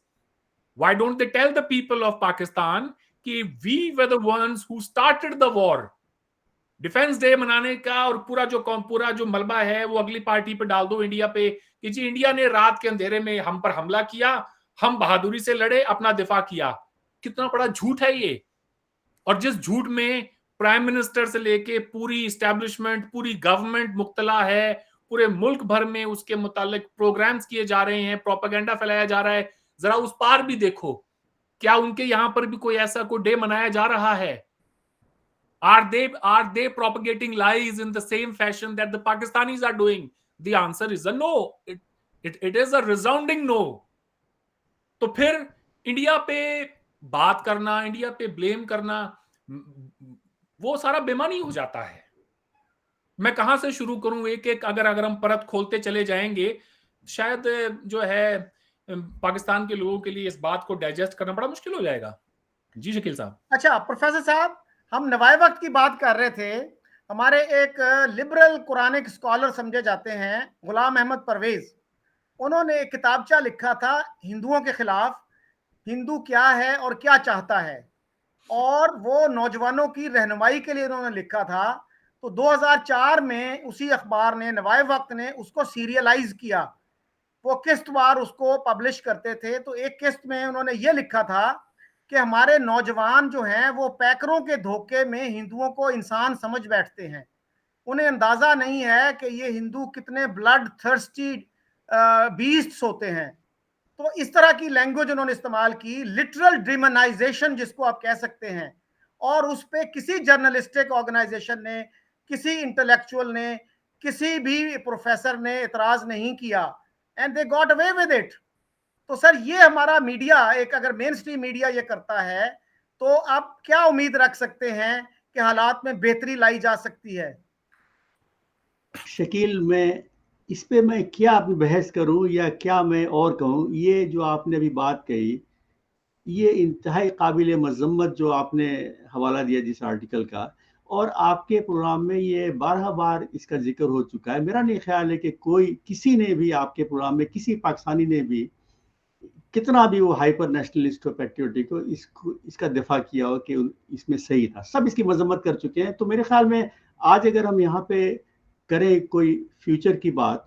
Why don't they tell the people of Pakistan कि we were the ones who started the war? Defence day मनाने का और पूरा जो मलबा है वो अगली पार्टी पे डाल दो इंडिया पे कि जी इंडिया ने रात के अंधेरे में हम पर हमला किया, हम बहादुरी से लड़े, अपना दिफा किया। कितना बड़ा झूठ है ये। और जिस झूठ में प्राइम मिनिस्टर से लेके पूरी इस्टेब्लिशमेंट, पूरी गवर्नमेंट मुब्तला है, पूरे मुल्क भर में उसके मुतालिक प्रोग्राम्स किए जा रहे हैं, प्रोपेगेंडा फैलाया जा रहा है। जरा उस पार भी देखो, क्या उनके यहां पर भी कोई ऐसा कोई डे मनाया जा रहा है? Are they propagating lies in the same fashion that the Pakistanis are doing? The answer is a no. It is a resounding no. तो फिर इंडिया पे बात करना, इंडिया पे ब्लेम करना, वो सारा बेमानी हो जाता है। मैं कहां से शुरू करूं? एक एक अगर हम परत खोलते चले जाएंगे, शायद जो है पाकिस्तान के लोगों के लिए इस बात को डाइजेस्ट करना बड़ा मुश्किल हो जाएगा। जी शकील साहब। अच्छा प्रोफेसर साहब, हम नवाए वक्त की बात कर रहे थे। हमारे एक लिबरल कुरानिक स्कॉलर समझे जाते हैं गुलाम अहमद परवेज, उन्होंने एक किताबचा लिखा था हिंदुओं के खिलाफ, हिंदू क्या है और क्या चाहता है, और वो नौजवानों की रहनुमाई के लिए उन्होंने लिखा था। तो 2004 में उसी अखबार ने, नवाए वक्त ने उसको सीरियलाइज किया, वो किस्तवार उसको पब्लिश करते थे। तो एक किस्त में उन्होंने ये लिखा था कि हमारे नौजवान जो हैं वो पैकरों के धोखे में हिंदुओं को इंसान समझ बैठते हैं, उन्हें अंदाजा नहीं है कि ये हिंदू कितने ब्लड थर्स्टी बीस्ट्स होते हैं। तो इस तरह की लैंग्वेज उन्होंने इस्तेमाल की, लिटरल डिमोनाइजेशन जिसको आप कह सकते हैं। और उस पे किसी जर्नलिस्टिक ऑर्गेनाइजेशन ने, किसी इंटेलेक्चुअल ने, किसी भी प्रोफेसर ने इतराज नहीं किया, and they got away with it. तो सर ये हमारा मीडिया, एक अगर मेन स्ट्रीम मीडिया ये करता है, तो आप क्या उम्मीद रख सकते हैं कि हालात में बेहतरी लाई जा सकती है? शकील, इस पे मैं क्या अपनी बहस करूं या क्या मैं और कहूं? ये जो आपने अभी बात कही, ये इंतहाई काबिल मजम्मत जो आपने हवाला दिया जिस आर्टिकल का, और आपके प्रोग्राम में ये 12 बार इसका जिक्र हो चुका है। मेरा नहीं ख्याल है कि किसी ने भी आपके प्रोग्राम में, किसी पाकिस्तानी ने भी, कितना भी वो हाइपर नेशनलिस्ट हो, पैट्रियोटिक हो, इसका दिफा किया हो कि इसमें सही था। सब इसकी मजम्मत कर चुके हैं। तो मेरे ख्याल में आज अगर हम यहाँ पे करें कोई फ्यूचर की बात,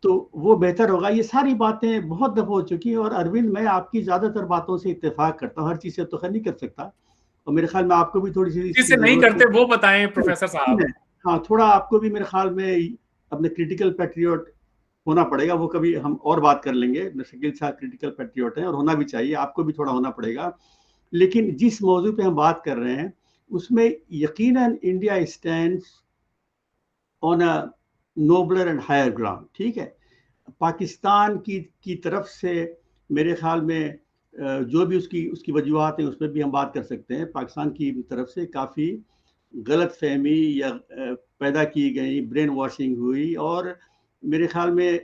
तो वो बेहतर होगा। ये सारी बातें बहुत दफा हो चुकी हैं। और अरविंद, मैं आपकी ज्यादातर बातों से इत्तेफाक करता हूँ, हर चीज से तो खैर नहीं कर सकता, और मेरे ख्याल में आपको भी थोड़ी सी जिससे नहीं करते वो बताएं प्रोफेसर साहब। हाँ, थोड़ा आपको भी मेरे ख्याल में अपने क्रिटिकल पैट्रियट होना पड़ेगा। वो कभी हम और बात कर लेंगे। शकील साहब क्रिटिकल पैट्रियट हैं और होना भी चाहिए, आपको भी थोड़ा होना पड़ेगा। लेकिन जिस मौजू पे हम बात कर रहे हैं उसमें यकीनन India stands on a nobler and higher ground. ठीक है, पाकिस्तान की तरफ से मेरे ख्याल में जो भी उसकी वजूहात हैं उस पर भी हम बात कर सकते हैं। पाकिस्तान की तरफ से काफ़ी गलत फहमी या पैदा की गई, ब्रेन वॉशिंग हुई, और मेरे ख्याल में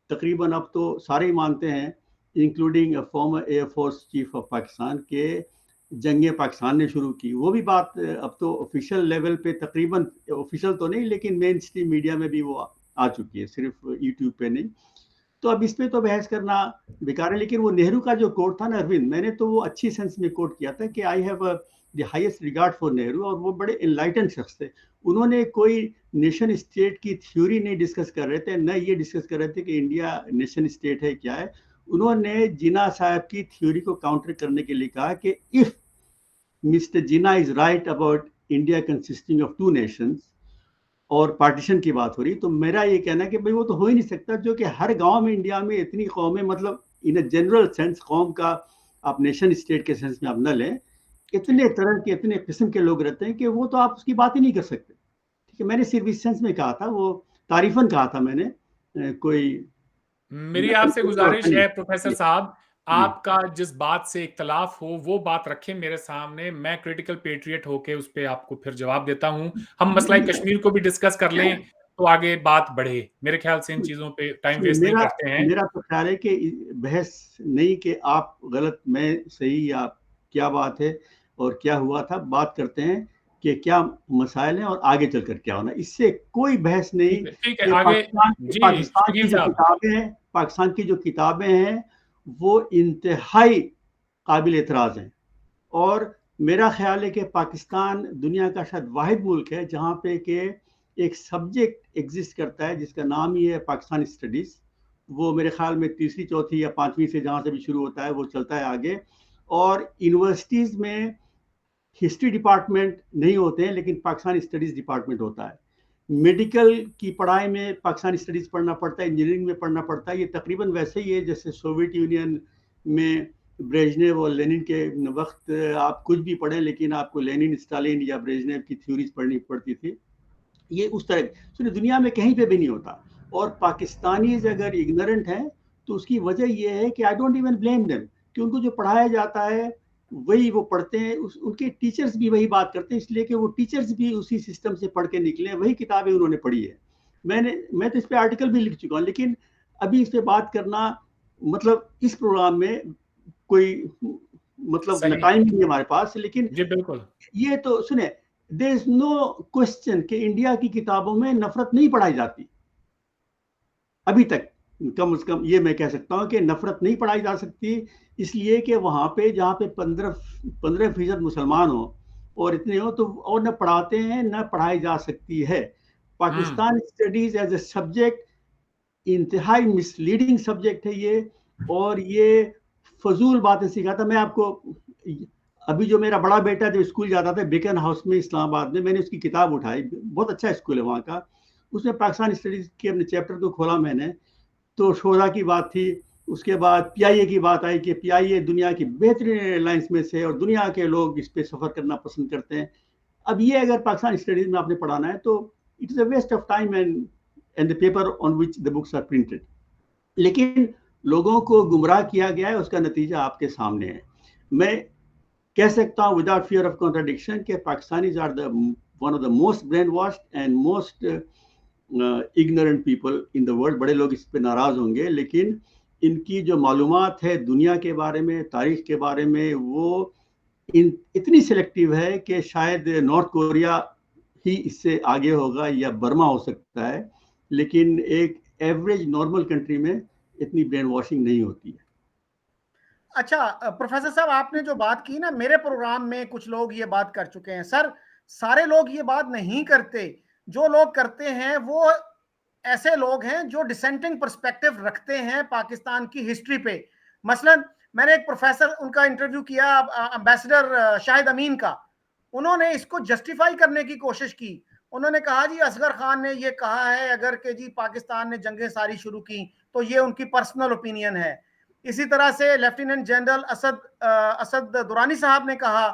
तकरीबन अब तो सारे ही मानते हैं, including farmer air force chief of Pakistan, के जंगे पाकिस्तान ने शुरू की। वो भी बात अब तो ऑफिशियल लेवल पे, तकरीबन ऑफिशियल तो नहीं लेकिन मेन स्ट्रीम मीडिया में भी वो आ चुकी है, सिर्फ यूट्यूब पे नहीं। तो अब इस पे तो बहस करना बेकार है। लेकिन वो नेहरू का जो कोट था ना अरविंद, मैंने तो वो अच्छी सेंस में कोट किया था कि I have the highest regard for Nehru, और वो बड़े एनलाइटन शख्स थे। उन्होंने कोई नेशन स्टेट की थ्योरी नहीं डिस्कस कर रहे थे, न ये डिस्कस कर रहे थे कि इंडिया नेशन स्टेट है क्या है। उन्होंने जिन्ना साहब की थ्योरी को काउंटर करने के लिए कहा कि if mister Jinnah is right about India consisting of 2 Nations, और पार्टीशन की बात हो रही, तो मेरा ये कहना है कि भाई वो तो हो ही नहीं सकता, जो कि हर गांव में इंडिया में इतनी कौमें, मतलब इन अ जनरल सेंस कौम का आप नेशन स्टेट के सेंस में आप न लें, इतने तरह के, इतने किस्म के लोग रहते हैं कि वो तो आप उसकी बात ही नहीं कर सकते। ठीक है, मैंने सिर्फ इस सेंस में कहा था, वो तारीफन कहा था मैंने। कोई मेरी आपसे गुजारिश है प्रोफेसर साहब, आपका जिस बात से इख्तलाफ हो वो बात रखें मेरे सामने, मैं क्रिटिकल पेट्रियट होके उस पे आपको फिर जवाब देता हूं। हम मसला कश्मीर को भी डिस्कस कर लें तो आगे बात बढ़े। मेरे ख्याल से इन चीजों पे टाइम वेस्ट नहीं करते हैं। मेरा तो ख्याल है कि बहस नहीं कि आप गलत मैं सही, या क्या बात है और क्या हुआ था, बात करते हैं कि क्या मसाइल हैं और आगे चलकर क्या होना। इससे कोई बहस नहीं। ठीक है, आगे पाकिस्तान की जो किताबें हैं वो इंतहाई काबिल एतराज हैं, और मेरा ख्याल है कि पाकिस्तान दुनिया का शायद वाहिद मुल्क है जहाँ पे कि एक सब्जेक्ट एग्जिस्ट करता है जिसका नाम ही है पाकिस्तानी स्टडीज़। वो मेरे ख्याल में तीसरी चौथी या पांचवी से जहाँ से भी शुरू होता है वो चलता है आगे। और यूनिवर्सिटीज़ में हिस्ट्री डिपार्टमेंट नहीं होते हैं लेकिन पाकिस्तानी स्टडीज़ डिपार्टमेंट होता है। मेडिकल की पढ़ाई में पाकिस्तानी स्टडीज़ पढ़ना पड़ता है, इंजीनियरिंग में पढ़ना पड़ता है। ये तकरीबन वैसे ही है जैसे सोवियत यूनियन में ब्रेजनेव और लेनिन के वक्त आप कुछ भी पढ़ें लेकिन आपको लेनिन, स्टालिन या ब्रेजनेव की थ्योरीज पढ़नी पड़ती थी। ये उस तरह सुनिए दुनिया में कहीं पे भी नहीं होता। और पाकिस्तानीज अगर इग्नोरेंट हैं तो उसकी वजह ये है कि I don't even blame them कि उनको जो पढ़ाया जाता है वही वो पढ़ते हैं, उनके टीचर्स भी वही बात करते हैं, इसलिए कि वो टीचर्स भी उसी सिस्टम से पढ़ के निकले, वही किताबें उन्होंने पढ़ी है। मैं तो इस पे आर्टिकल भी लिख चुका हूँ, लेकिन अभी इस पे बात करना मतलब इस प्रोग्राम में कोई मतलब सही। टाइम नहीं है हमारे पास। लेकिन जी बिल्कुल। ये तो सुने, देयर इज नो क्वेश्चन कि इंडिया की किताबों में नफरत नहीं पढ़ाई जाती अभी तक। कम से कम ये मैं कह सकता हूँ कि नफरत नहीं पढ़ाई जा सकती, इसलिए कि वहाँ पे जहाँ पे 15% मुसलमान हो और इतने हो तो और न पढ़ाते हैं न पढ़ाई जा सकती है। Pakistan studies as a subject इंतहाई मिसलीडिंग सब्जेक्ट है ये, और ये फजूल बातें सिखाता। मैं आपको अभी जो मेरा बड़ा बेटा जो स्कूल जाता था बेकन हाउस में इस्लामाबाद में, मैंने उसकी किताब उठाई, बहुत अच्छा स्कूल है वहाँ का। उसमें पाकिस्तान स्टडीज के अपने चैप्टर को खोला मैंने तो शोधा की बात थी। उसके बाद पीआईए की बात आई कि पीआईए दुनिया की बेहतरीन एयरलाइंस में से और दुनिया के लोग इस पे सफ़र करना पसंद करते हैं। अब ये अगर पाकिस्तान स्टडीज में आपने पढ़ाना है तो it is a waste of time and the paper on which the books are printed. लेकिन लोगों को गुमराह किया गया है, उसका नतीजा आपके सामने है। मैं कह सकता हूँ विदाउट फियर ऑफ कॉन्ट्राडिक्शन कि Pakistanis are the one of the most brainwashed and most ignorant people in the world. बड़े लोग इस पे नाराज होंगे, लेकिन इनकी जो मालूमात है दुनिया के बारे में, तारीख के बारे में, वो इतनी सिलेक्टिव है कि शायद नॉर्थ कोरिया ही इससे आगे होगा या बर्मा हो सकता है, लेकिन एक एवरेज नॉर्मल कंट्री में इतनी ब्रेन वॉशिंग नहीं होती है। अच्छा प्रोफेसर साहब, आपने जो बात की ना, मेरे प्रोग्राम में कुछ लोग ये बात कर चुके हैं। सर सारे लोग ये बात नहीं करते, जो लोग करते हैं वो ऐसे लोग हैं जो डिसेंटिंग पर्सपेक्टिव रखते हैं पाकिस्तान की हिस्ट्री पे। मसलन मैंने एक प्रोफेसर उनका इंटरव्यू किया, एम्बेसडर शाहिद अमीन का। उन्होंने इसको जस्टिफाई करने की कोशिश की। उन्होंने कहा जी असगर खान ने ये कहा है अगर कि जी पाकिस्तान ने जंगें सारी शुरू की तो ये उनकी पर्सनल ओपिनियन है। इसी तरह से लेफ्टिनेंट जनरल असद दुरानी साहब ने कहा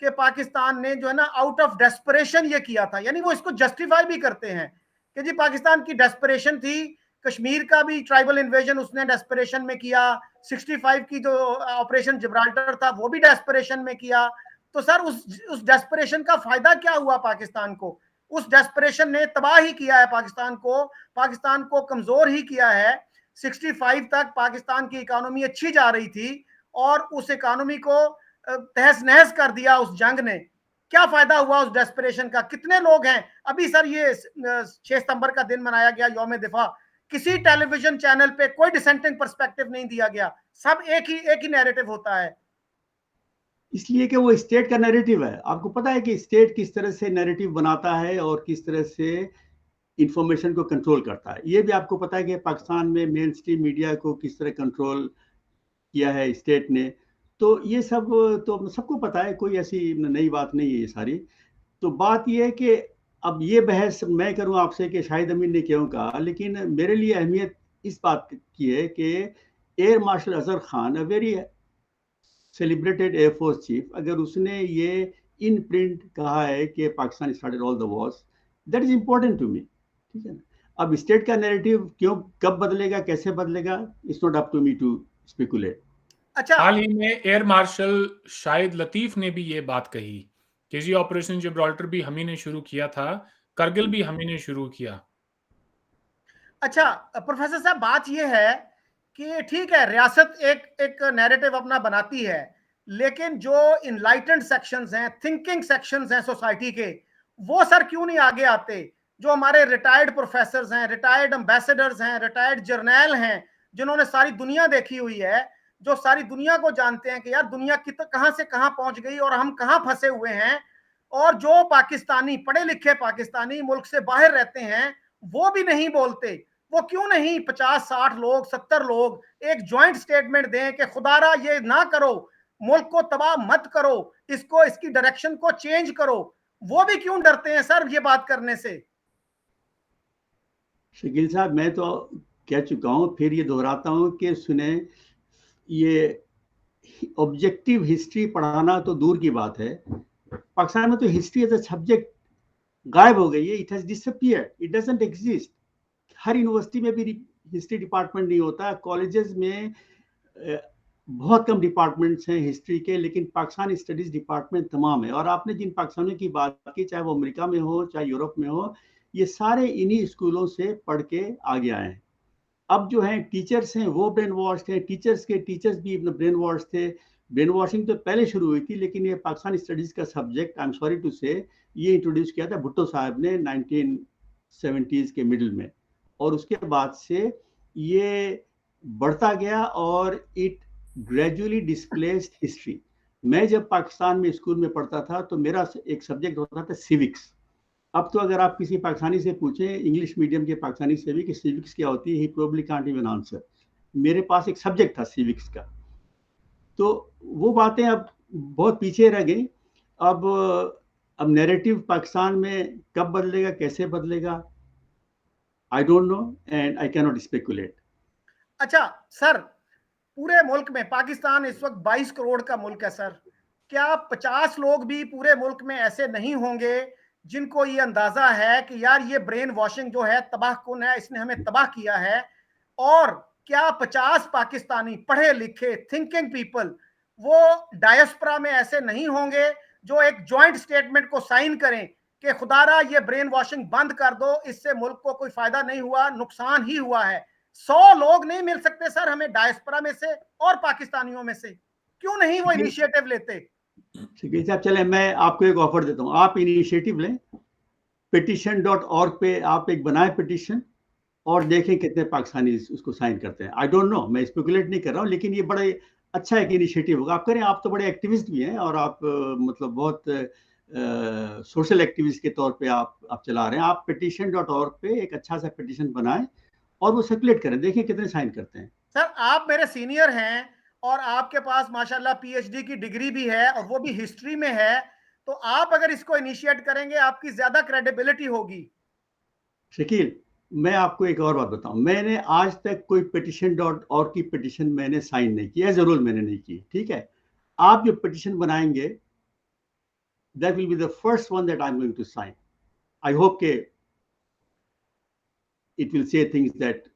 कि पाकिस्तान ने जो है ना आउट ऑफ डेस्परेशन ये किया था, यानी वो इसको जस्टिफाई भी करते हैं कि जी पाकिस्तान की डेस्परेशन थी। कश्मीर का भी ट्राइबल इन्वेजन उसने डेस्परेशन में किया। 65 की जो ऑपरेशन जिब्राल्टर था वो भी डेस्परेशन में किया। तो सर उस डेस्परेशन का फायदा क्या हुआ पाकिस्तान को? उस डेस्परेशन ने तबाह ही किया है पाकिस्तान को कमजोर ही किया है। 65 तक पाकिस्तान की इकोनॉमी अच्छी जा रही थी और उस इकोनॉमी को तहस नहस कर दिया उस जंग ने। क्या फायदा हुआ उस डेस्परेशन का? कितने लोग हैं अभी सर, ये 6 सितंबर का दिन मनाया गया यौम दिफा, किसी टेलीविजन चैनल पे कोई डिसेंटिंग पर्सपेक्टिव नहीं दिया गया, सब एक ही नैरेटिव होता है। इसलिए कि वो स्टेट का नैरेटिव है। आपको पता है कि स्टेट किस तरह से नैरेटिव बनाता है और किस तरह से इंफॉर्मेशन को कंट्रोल करता है। ये भी आपको पता है कि पाकिस्तान में मेन स्ट्रीम मीडिया को किस तरह कंट्रोल किया है स्टेट ने। तो ये सब तो सबको पता है, कोई ऐसी नई बात नहीं है ये सारी। तो बात ये है कि अब ये बहस मैं करूं आपसे कि शाहिद अमीन ने क्यों कहा, लेकिन मेरे लिए अहमियत इस बात की है कि air marshal Azhar Khan, a very celebrated air force chief, अगर उसने ये इन प्रिंट कहा है कि Pakistan started all the wars, that is important to me. ठीक है ना? अब स्टेट का नैरेटिव क्यों कब बदलेगा कैसे बदलेगा, it's not up to me to speculate. अच्छा, हाल ही में एयर मार्शल शाहिद लतीफ ने भी ये बात कही कि जी ऑपरेशन जिब्राल्टर भी हम ही ने शुरू किया था, करगिल भी हम ही ने शुरू किया। अच्छा प्रोफेसर साहब, बात यह है कि ठीक है रियासत एक नैरेटिव अपना बनाती है, लेकिन जो इनलाइटेंड सेक्शंस हैं, थिंकिंग सेक्शंस हैं सोसाइटी के, वो सर क्यों नहीं आगे आते? जो हमारे रिटायर्ड प्रोफेसर्स हैं, रिटायर्ड एम्बेसडर्स हैं, रिटायर्ड जर्नैल हैं, जिन्होंने सारी दुनिया देखी हुई है, जो सारी दुनिया को जानते हैं कि यार दुनिया कहां से कहां पहुंच गई और हम कहां फंसे हुए हैं, और जो पाकिस्तानी पढ़े लिखे पाकिस्तानी मुल्क से बाहर रहते हैं वो भी नहीं बोलते। वो क्यों नहीं 50-60 लोग 70 लोग एक ज्वाइंट स्टेटमेंट दें कि खुदारा ये ना करो, मुल्क को तबाह मत करो, इसको इसकी डायरेक्शन को चेंज करो। वो भी क्यों डरते हैं सर ये बात करने से? शकील साहब, मैं तो कह चुका हूं, फिर ये दोहराता हूं कि सुने, ये ऑब्जेक्टिव हिस्ट्री पढ़ाना तो दूर की बात है, पाकिस्तान में तो हिस्ट्री एज अ सब्जेक्ट गायब हो गई है। It has disappeared, it doesn't exist. Her university में भी हिस्ट्री डिपार्टमेंट नहीं होता, कॉलेजेस में बहुत कम डिपार्टमेंट्स हैं हिस्ट्री के, लेकिन पाकिस्तान स्टडीज डिपार्टमेंट तमाम है। और आपने जिन पाकिस्तानियों की बात की, चाहे वो अमेरिका में हो चाहे यूरोप में हो, ये सारे इन्हीं स्कूलों से पढ़ के आगे आए हैं। अब जो है टीचर्स हैं वो ब्रेन वॉश थे, टीचर्स के टीचर्स भी ब्रेन वॉश थे। ब्रेन वॉशिंग तो पहले शुरू हुई थी, लेकिन ये पाकिस्तान स्टडीज का subject, I am sorry to say, ये इंट्रोड्यूस किया था भुट्टो साहब ने 1970s के मिडिल में, और उसके बाद से ये बढ़ता गया और इट ग्रेजुअली डिस्प्लेस्ड हिस्ट्री। मैं जब पाकिस्तान में स्कूल में पढ़ता था तो मेरा एक सब्जेक्ट होता था सिविक्स। अब तो अगर आप किसी पाकिस्तानी से पूछें, इंग्लिश मीडियम के पाकिस्तानी से भी, कि सिविक्स क्या होती है, ही प्रोबब्ली कांट इवन आंसर। मेरे पास एक सब्जेक्ट था सिविक्स का। तो वो बातें अब बहुत पीछे रह गई। अब नैरेटिव पाकिस्तान में कब बदलेगा, कैसे बदलेगा, I don't know and I can not speculate. अच्छा सर, पूरे मुल्क में पाकिस्तान इस वक्त 22 करोड़ का मुल्क है सर, क्या 50 लोग भी पूरे मुल्क में ऐसे नहीं होंगे जिनको ये अंदाजा है कि यार ये ब्रेन वॉशिंग जो है तबाहकुन है, इसने हमें तबाह किया है? और क्या 50 पाकिस्तानी पढ़े लिखे थिंकिंग पीपल वो डायस्पोरा में ऐसे नहीं होंगे जो एक जॉइंट स्टेटमेंट को साइन करें कि खुदारा ये ब्रेन वॉशिंग बंद कर दो, इससे मुल्क को कोई फायदा नहीं हुआ, नुकसान ही हुआ है? 100 लोग नहीं मिल सकते सर हमें डायस्पोरा में से और पाकिस्तानियों में से? क्यों नहीं वो इनिशिएटिव लेते? ठीक है साहब, चले मैं आपको एक ऑफर देता हूँ, आप इनिशिएटिव लें, petition.org पे आप एक बनाए पिटिशन और देखें कितने पाकिस्तानी उसको साइन करते हैं। आई डोंट नो, मैं स्पेकुलेट नहीं कर रहा हूँ, लेकिन ये बड़ा अच्छा एक इनिशिएटिव होगा। आप करें, आप तो बड़े एक्टिविस्ट भी हैं और आप मतलब बहुत सोशल एक्टिविस्ट के तौर पे आप चला रहे हैं। आप petition.org पे एक अच्छा सा पिटिशन बनाएं और वो सर्कुलेट करें, देखें कितने साइन करते हैं। सर आप मेरे सीनियर हैं और आपके पास माशाल्लाह पीएचडी की डिग्री भी है और वो भी हिस्ट्री में है, तो आप अगर इसको इनिशिएट करेंगे आपकी ज्यादा क्रेडिबिलिटी होगी। शकील, मैं आपको एक और बात बताऊं, मैंने आज तक कोई petition.org की पिटिशन मैंने साइन नहीं की है, जरूर मैंने नहीं की, ठीक है। आप जो पिटिशन बनाएंगे, that will be the first one that I'm going to sign. I hope के it will say things that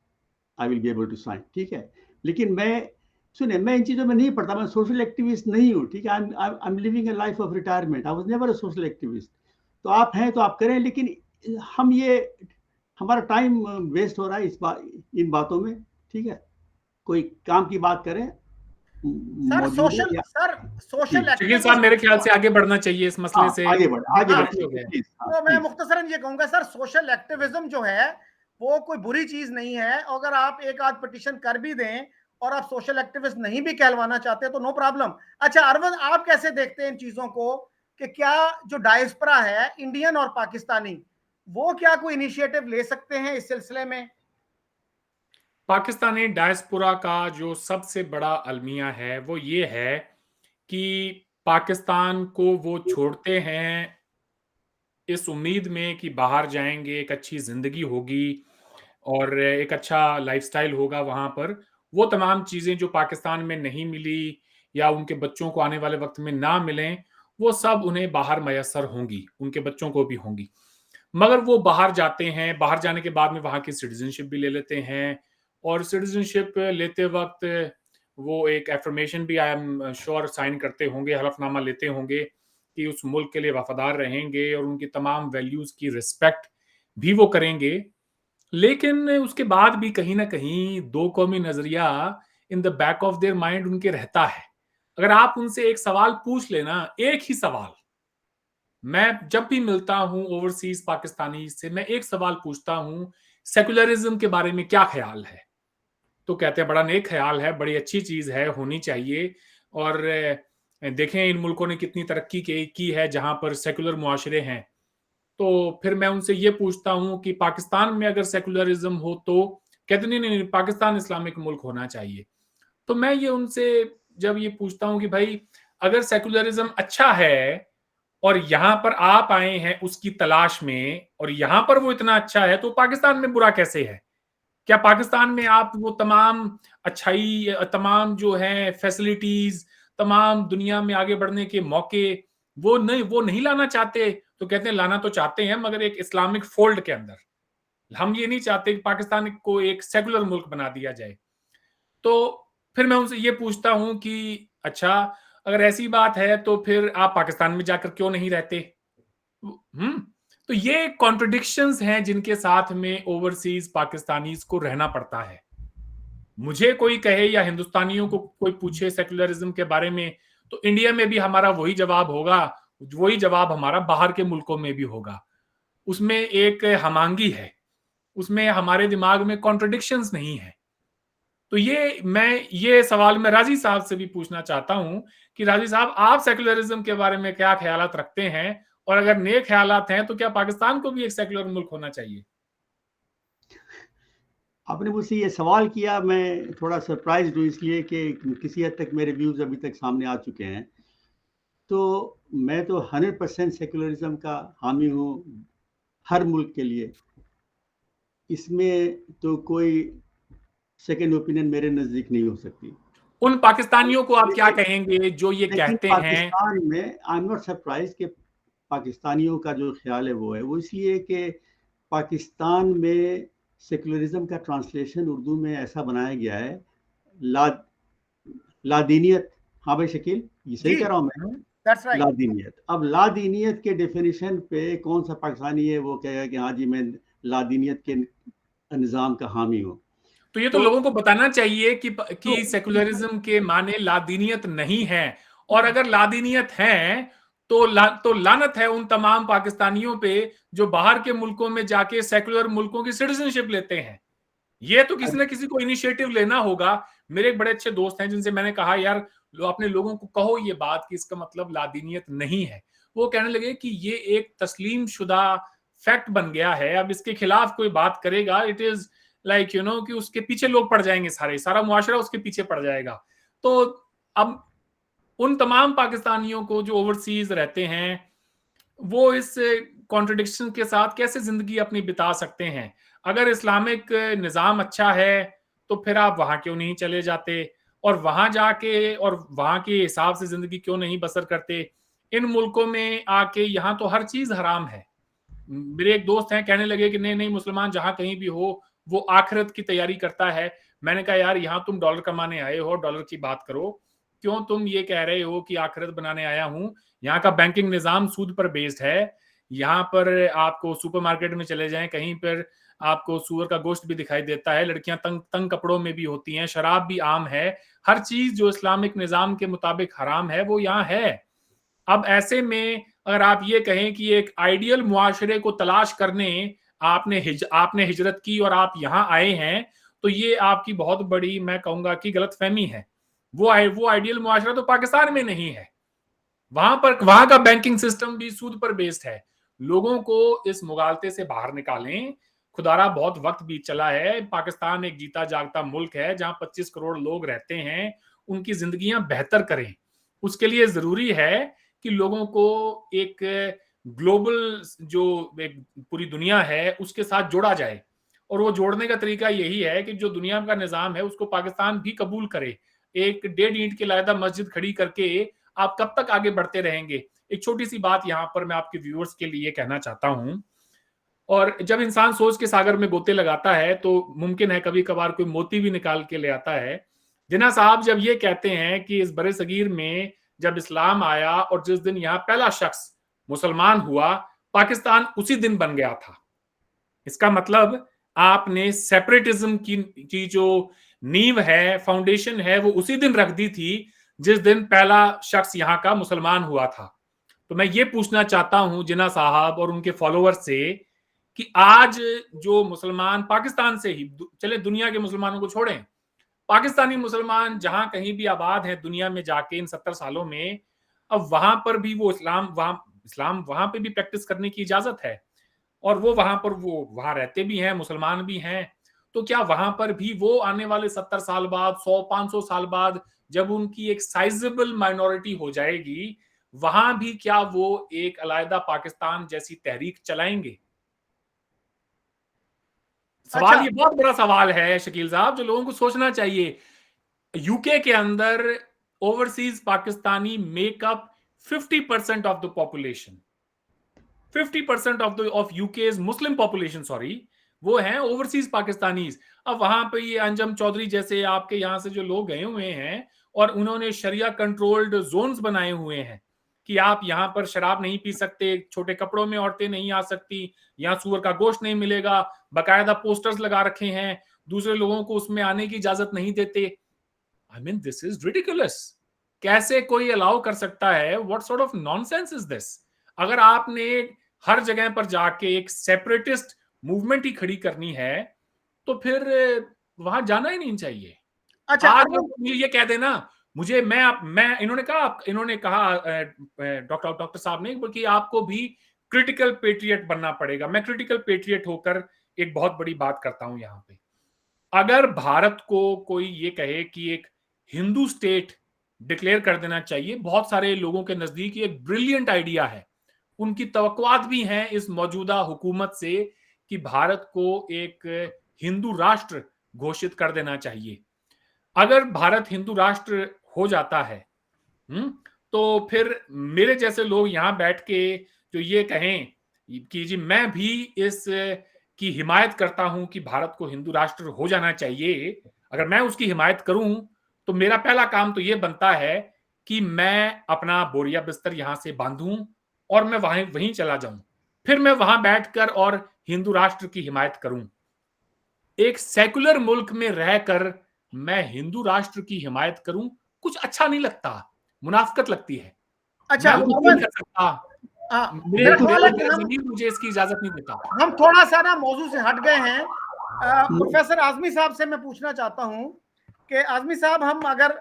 I will be able to sign, ठीक है। लेकिन मैं इन चीजों में नहीं पढ़ता, मैं सोशल एक्टिविस्ट नहीं हूँ, ठीक है। I am living a life of retirement, I was never a social activist. तो आप हैं तो आप करें, लेकिन हमारा टाइम वेस्ट हो रहा है इन बातों में, ठीक है। कोई काम की बात करें, सर सोशल शकील साहब, मेरे ख्याल से आगे बढ़ना चाहिए इस मसले से। आगे बढ़ प्लीज। तो मैं मुख्तसरन ये कहूंगा सर, सोशल एक्टिविज्म जो है वो कोई बुरी चीज नहीं है। अगर आप एक आध पिटिशन कर भी दें और आप सोशल एक्टिविस्ट नहीं भी कहलवाना चाहते तो नो प्रॉब्लम। अच्छा अरविंद, आप कैसे देखते हैं इन चीजों को कि क्या जो डायस्पोरा है इंडियन और पाकिस्तानी, वो क्या कोई इनिशिएटिव ले सकते हैं इस सिलसिले में? पाकिस्तानी डायस्पोरा का जो सबसे बड़ा अलमिया है वो ये है कि पाकिस्तान को वो छोड़ते हैं इस उम्मीद में कि बाहर जाएंगे, एक अच्छी जिंदगी होगी और एक अच्छा लाइफस्टाइल होगा वहां पर। वो तमाम चीजें जो पाकिस्तान में नहीं मिली या उनके बच्चों को आने वाले वक्त में ना मिलें, वो सब उन्हें बाहर मयसर होंगी, उनके बच्चों को भी होंगी। मगर वो बाहर जाते हैं, बाहर जाने के बाद में वहां की सिटीजनशिप भी ले लेते हैं और सिटीजनशिप लेते वक्त वो एक एफर्मेशन भी आई एम श्योर साइन करते होंगे, हलफनामा लेते होंगे कि उस मुल्क के लिए वफादार रहेंगे और उनकी तमाम वैल्यूज की रिस्पेक्ट भी वो करेंगे। लेकिन उसके बाद भी कहीं ना कहीं दो कौमी नजरिया in the back of their mind उनके रहता है। अगर आप उनसे एक सवाल पूछ लेना, एक ही सवाल, मैं जब भी मिलता हूं ओवरसीज पाकिस्तानी से, मैं एक सवाल पूछता हूं, सेकुलरिज्म के बारे में क्या ख्याल है? तो कहते हैं बड़ा नेक ख्याल है, बड़ी अच्छी चीज है, होनी चाहिए। और देखें इन मुल्कों ने कितनी तरक्की की है जहां पर सेकुलर मुआशरे हैं। तो फिर मैं उनसे ये पूछता हूं कि पाकिस्तान में अगर सेकुलरिज्म हो तो कहते नहीं, पाकिस्तान इस्लामिक मुल्क होना चाहिए। तो मैं ये उनसे जब ये पूछता हूं कि भाई अगर सेकुलरिज्म अच्छा है और यहां पर आप आए हैं उसकी तलाश में, और यहां पर वो इतना अच्छा है, तो पाकिस्तान में बुरा कैसे है? क्या पाकिस्तान में आप वो तमाम अच्छाई, तमाम जो है फैसिलिटीज, तमाम दुनिया में आगे बढ़ने के मौके वो नहीं लाना चाहते? तो कहते हैं लाना तो चाहते हैं, मगर एक इस्लामिक फोल्ड के अंदर। हम ये नहीं चाहते कि पाकिस्तान को एक सेकुलर मुल्क बना दिया जाए। तो फिर मैं उनसे ये पूछता हूं कि अच्छा, अगर ऐसी बात है तो फिर आप पाकिस्तान में जाकर क्यों नहीं रहते? हम्म तो ये कॉन्ट्रडिक्शंस हैं जिनके साथ में ओवरसीज पाकिस्तानीज को रहना पड़ता है। मुझे कोई कहे या हिंदुस्तानियों को कोई पूछे सेकुलरिज्म के बारे में, तो इंडिया में भी हमारा वही जवाब होगा, वही जवाब हमारा बाहर के मुल्कों में भी होगा। उसमें एक हमांगी है, उसमें हमारे दिमाग में कॉन्ट्रडिक्शंस नहीं है। तो ये सवाल मैं राजी साहब से भी पूछना चाहता हूं कि राजी साहब, आप सेकुलरिज्म के बारे में क्या ख्यालात रखते हैं, और अगर नेक ख्यालात हैं तो क्या पाकिस्तान को भी एक सेकुलर मुल्क होना चाहिए? आपने मुझसे ये सवाल किया, मैं थोड़ा सरप्राइज हूँ इसलिए कि किसी हद तक मेरे व्यूज अभी तक सामने आ चुके हैं। तो मैं तो 100% सेकुलरिज्म का हामी हूँ हर मुल्क के लिए। इसमें तो कोई सेकंड ओपिनियन मेरे नजदीक नहीं हो सकती। उन पाकिस्तानियों को आप क्या कहेंगे जो ये लेकिन कहते हैं? पाकिस्तान में आई एम नॉट सरप्राइज कि पाकिस्तानियों का जो ख्याल है वो इसलिए कि पाकिस्तान में सेकुलरिज्म का ट्रांसलेशन उर्दू में ऐसा बनाया गया है, लादीनियत। हाँ भाई शकील, ये सही कह रहा हूँ मैं? That's right. लादीनियत। अब लादीनियत के डेफिनेशन पे कौन सा पाकिस्तानी है वो कहेगा कि हाँ जी मैं लादीनियत के निज़ाम का हामी हूँ। तो ये तो लोगों को बताना चाहिए कि तो सेकुलरिज्म के माने लादीनियत नहीं है, और अगर लादीनियत है तो लानत है उन तमाम पाकिस्तानियों पे जो बाहर के मुल्कों में जाके सेकुलर मुल्कों की सिटीजनशिप लेते हैं। ये तो किसी ना किसी को इनिशिएटिव लेना होगा। मेरे एक बड़े अच्छे दोस्त हैं जिनसे मैंने कहा यार अपने लोगों को कहो ये बात कि इसका मतलब लादीनियत नहीं है। वो कहने लगे कि ये एक तस्लीम शुदा फैक्ट बन गया है, अब इसके खिलाफ कोई बात करेगा, इट इज लाइक कि उसके पीछे लोग पड़ जाएंगे, सारा मुआशरा उसके पीछे पड़ जाएगा। तो अब उन तमाम पाकिस्तानियों को जो ओवरसीज रहते हैं वो इस कॉन्ट्रडिक्शन के साथ कैसे जिंदगी अपनी बिता सकते हैं? अगर इस्लामिक निज़ाम अच्छा है तो फिर आप वहां क्यों नहीं चले जाते, और वहां जाके और वहां के हिसाब से जिंदगी क्यों नहीं बसर करते? इन मुल्कों में आके यहाँ तो हर चीज हराम है। मेरे एक दोस्त हैं कहने लगे कि नहीं नहीं, मुसलमान जहां कहीं भी हो वो आखिरत की तैयारी करता है। मैंने कहा यार यहाँ तुम डॉलर कमाने आए हो, डॉलर की बात करो, क्यों तुम ये कह रहे हो कि आखिरत बनाने आया हूं? यहाँ का बैंकिंग निजाम सूद पर बेस्ड है। यहाँ पर आपको सुपरमार्केट में चले जाएं, कहीं पर आपको सूअर का गोश्त भी दिखाई देता है, लड़कियां तंग तंग कपड़ों में भी होती हैं, शराब भी आम है। हर चीज जो इस्लामिक निजाम के मुताबिक हराम है वो यहाँ है। अब ऐसे में अगर आप ये कहें कि एक आइडियल मुआशरे को तलाश करने आपने हिजरत की और आप यहाँ आए हैं, तो ये आपकी बहुत बड़ी, मैं कहूंगा कि गलतफहमी है। वो आइडियल मुआशरा तो पाकिस्तान में नहीं है। वहां का बैंकिंग सिस्टम भी सूद पर बेस्ड है। लोगों को इस मुगालते से बाहर निकालें। खुदारा बहुत वक्त बीत चला है। पाकिस्तान एक जीता जागता मुल्क है जहां 25 करोड़ लोग रहते हैं, उनकी जिंदगियां बेहतर करें। उसके लिए जरूरी है कि लोगों को एक ग्लोबल जो एक पूरी दुनिया है उसके साथ जोड़ा जाए, और वो जोड़ने का तरीका यही है कि जो दुनिया का निजाम है उसको पाकिस्तान भी कबूल करे। एक 1.5 ईंट की लायदा मस्जिद खड़ी करके आप कब तक आगे बढ़ते रहेंगे? एक छोटी सी बात यहाँ पर मैं आपके व्यूअर्स के लिए कहना चाहता हूं। और जब इंसान सोच के सागर में गोते लगाता है तो मुमकिन है कभी कभार कोई मोती भी निकाल के ले आता है। जिन्ना साहब जब ये कहते हैं कि इस बड़े सगीर में जब इस्लाम आया और जिस दिन यहाँ पहला शख्स मुसलमान हुआ, पाकिस्तान उसी दिन बन गया था। इसका मतलब आपने सेपरेटिज्म की जो नींव है, फाउंडेशन है, वो उसी दिन रख दी थी जिस दिन पहला शख्स यहाँ का मुसलमान हुआ था। तो मैं ये पूछना चाहता हूं जिन्ना साहब और उनके फॉलोअर्स से कि आज जो मुसलमान पाकिस्तान से ही, चले दुनिया के मुसलमानों को छोड़ें, पाकिस्तानी मुसलमान जहां कहीं भी आबाद हैं दुनिया में जाके इन 70 सालों में, अब वहां पर भी वो इस्लाम वहां पे भी प्रैक्टिस करने की इजाजत है, और वो वहां रहते भी हैं, मुसलमान भी हैं। तो क्या वहां पर भी वो आने वाले 70 साल बाद, 100-500 साल बाद, जब उनकी एक साइजेबल माइनॉरिटी हो जाएगी, वहां भी क्या वो एक अलग पाकिस्तान जैसी तहरीक चलाएंगे? सवाल अच्छा। ये बहुत बड़ा सवाल है शकील साहब, जो लोगों को सोचना चाहिए। यूके के अंदर overseas Pakistani makeup 50% of the population, 50% of UK's Muslim population, sorry, वो हैं ओवरसीज पाकिस्तानीज। अब वहां पे ये अंजम चौधरी जैसे आपके यहां से जो लोग गए हुए हैं और उन्होंने शरिया कंट्रोल्ड जोन्स बनाए हुए हैं कि आप यहां पर शराब नहीं पी सकते, छोटे कपड़ों में औरतें नहीं आ सकती, यहां सूअर का गोश्त नहीं मिलेगा, बाकायदा पोस्टर्स लगा रखे हैं, दूसरे लोगों को उसमें आने की इजाजत नहीं देते। I mean this is ridiculous. कैसे कोई अलाउ कर सकता है? What sort of nonsense is this? अगर आपने हर जगह पर जाके एक सेपरेटिस्ट मूवमेंट ही खड़ी करनी है तो फिर वहां जाना ही नहीं चाहिए। अच्छा, आज अगर ये कह देना मुझे, मैं इन्होंने कहा डॉक्टर साहब ने कि आपको भी क्रिटिकल पेट्रियट बनना पड़ेगा। मैं क्रिटिकल पेट्रियट होकर एक बहुत बड़ी बात करता हूं यहां पे। अगर भारत को कोई ये कहे कि एक हिंदू स्टेट डिक्लेयर कर देना चाहिए, बहुत सारे लोगों के नजदीक ये एक ब्रिलियंट आइडिया है। उनकी तवक्कुआत भी हैं इस मौजूदा हुकूमत से कि भारत को एक हिंदू राष्ट्र घोषित कर देना चाहिए। अगर भारत हिंदू राष्ट्र हो जाता है, तो फिर मेरे जैसे लोग यहां बैठ के जो ये कहें कि जी मैं भी इस की हिमायत करता हूं कि भारत को हिंदू राष्ट्र हो जाना चाहिए, अगर मैं उसकी हिमायत करूं तो मेरा पहला काम तो ये बनता है कि मैं अपना बोरिया बिस्तर यहां से बांधूं और मैं वहीं चला जाऊं, फिर मैं वहां बैठकर और हिंदू राष्ट्र की हिमायत करूं। एक सेकुलर मुल्क में रहकर मैं हिंदू राष्ट्र की हिमायत करूं, कुछ अच्छा नहीं लगता, मुनाफिकत लगती है। अच्छा, मैं वो नहीं कर सकता। मेरा ख्याल है कि मेरा जमीन मुझे इसकी इजाजत नहीं देता। हम थोड़ा सा ना मौजू से हट गए हैं। प्रोफेसर आजमी साहब से मैं पूछना चाहता हूं कि आजमी साहब, हम अगर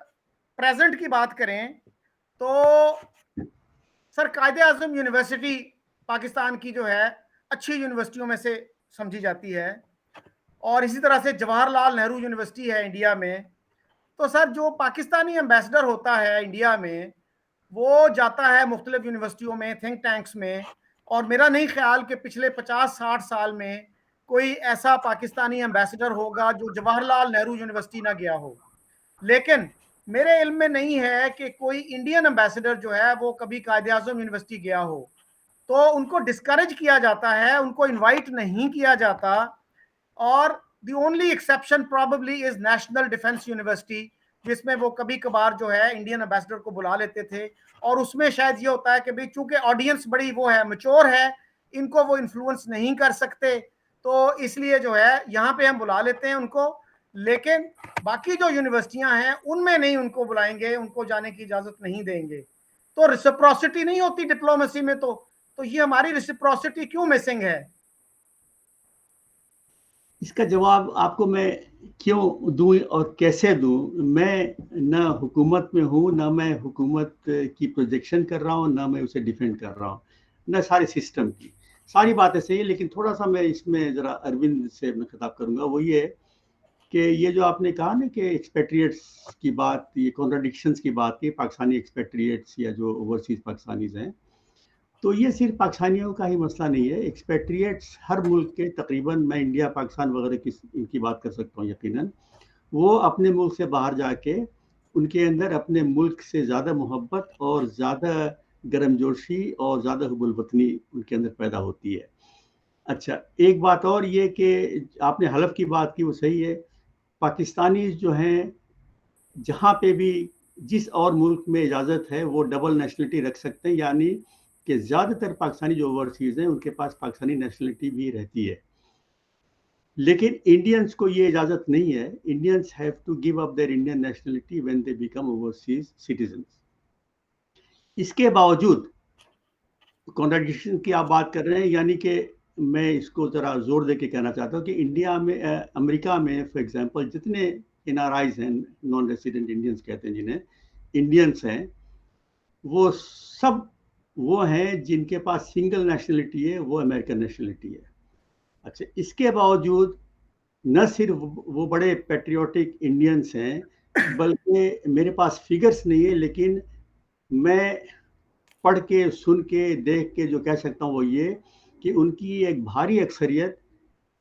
प्रेजेंट की बात करें तो सर कायदे आजम यूनिवर्सिटी पाकिस्तान की जो है अच्छी यूनिवर्सिटियों में से समझी जाती है, और इसी तरह से जवाहरलाल नेहरू यूनिवर्सिटी है इंडिया में। तो सर जो पाकिस्तानी एम्बेसडर होता है इंडिया में, वो जाता है मुख्तलिफ यूनिवर्सिटियों में, थिंक टैंक्स में, और मेरा नहीं ख्याल कि पिछले 50-60 साल में कोई ऐसा पाकिस्तानी एम्बेसडर होगा जो जवाहरलाल नेहरू यूनिवर्सिटी ना गया हो। लेकिन मेरे इल्म में नहीं है कि कोई इंडियन एम्बेसडर जो है वो कभी कायदे आज़म यूनिवर्सिटी गया हो। तो उनको डिस्करेज किया जाता है, उनको इनवाइट नहीं किया जाता, और the only exception probably is national defence university, जिसमें वो कभी कभार जो है इंडियन एम्बेसडर को बुला लेते थे, और उसमें शायद ये होता है कि भाई चूंकि ऑडियंस बड़ी वो है, मैच्योर है, इनको वो इन्फ्लुएंस नहीं कर सकते, तो इसलिए जो है यहाँ पे हम बुला लेते हैं उनको। लेकिन बाकी जो यूनिवर्सिटियां हैं उनमें नहीं उनको बुलाएंगे, उनको जाने की इजाजत नहीं देंगे। तो रेसिप्रोसिटी नहीं होती डिप्लोमेसी में। तो ये हमारी रेसिप्रोसिटी क्यों मिसिंग है? इसका जवाब आपको मैं क्यों दूं और कैसे दूं? मैं न हुकूमत में हूं, न मैं हुकूमत की प्रोजेक्शन कर रहा हूं, न मैं उसे डिफेंड कर रहा हूं, न सारे सिस्टम की। सारी बातें सही है, लेकिन थोड़ा सा मैं इसमें जरा अरविंद से मैं खिताब करूंगा। वो ये कि ये जो आपने कहा ना कि एक्सपेट्रिएट्स की बात, ये कॉन्ट्राडिक्शंस की बात की, पाकिस्तानी एक्सपेट्रिएट्स या जो ओवरसीज पाकिस्तानीज हैं, तो ये सिर्फ पाकिस्तानियों का ही मसला नहीं है। एक्सपेट्रिएट्स हर मुल्क के तकरीबन, मैं इंडिया पाकिस्तान वगैरह की इनकी बात कर सकता हूँ यकीनन, वो अपने मुल्क से बाहर जाके उनके अंदर अपने मुल्क से ज़्यादा मोहब्बत और ज़्यादा गर्मजोशी और ज़्यादा हुब्बुल वतनी उनके अंदर पैदा होती है। अच्छा, एक बात और ये कि आपने हलफ की बात की, वो सही है। पाकिस्तानी जो हैं, जहाँ पे भी जिस और मुल्क में इजाज़त है वो डबल नेशनलिटी रख सकते हैं, यानी कि ज़्यादातर पाकिस्तानी जो ओवरसीज़ हैं उनके पास पाकिस्तानी नेशनलिटी भी रहती है। लेकिन इंडियंस को ये इजाज़त नहीं है। Indians have to give up their Indian nationality when they become overseas citizens. इसके बावजूद कॉन्ट्राडिक्शन की आप बात कर रहे हैं, यानी कि मैं इसको ज़रा जोर दे के कहना चाहता हूँ कि इंडिया में, अमेरिका में फॉर एग्जांपल, जितने NRIs हैं, नॉन रेसिडेंट इंडियंस कहते हैं जिन्हें, इंडियंस हैं, वो सब वो हैं जिनके पास सिंगल नेशनलिटी है, वो अमेरिकन नेशनलिटी है। अच्छा, इसके बावजूद न सिर्फ वो बड़े पेट्रियोटिक इंडियंस हैं, बल्कि मेरे पास फिगर्स नहीं है, लेकिन मैं पढ़ के, सुन के, देख के जो कह सकता हूँ वो ये कि उनकी एक भारी अक्सरियत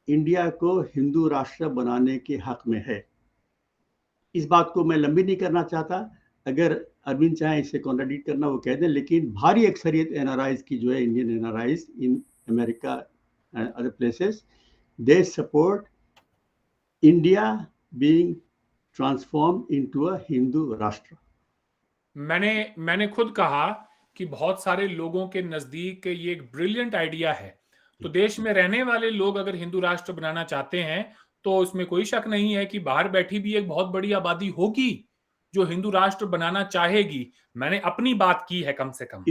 इंडिया को हिंदू राष्ट्र बनाने के हक में है। इस बात को मैं लंबी नहीं करना चाहता, अगर अरविंद चाहे इसे कॉन्ट्राडिक्ट करना वो कह दें, लेकिन भारी अक्सरियत NRIs की जो है, Indian NRIs in America and other places, they support India being transform into a Hindu राष्ट्र। मैंने खुद कहा कि बहुत सारे लोगों के नजदीक ये एक ब्रिलियंट आइडिया है। तो देश में रहने वाले लोग अगर हिंदू राष्ट्र बनाना चाहते हैं तो इसमें कोई शक नहीं है कि बाहर बैठी भी एक बहुत बड़ी आबादी होगी जो हिंदू राष्ट्र बनाना चाहेगी। मैंने अपनी बात की है, कम से कम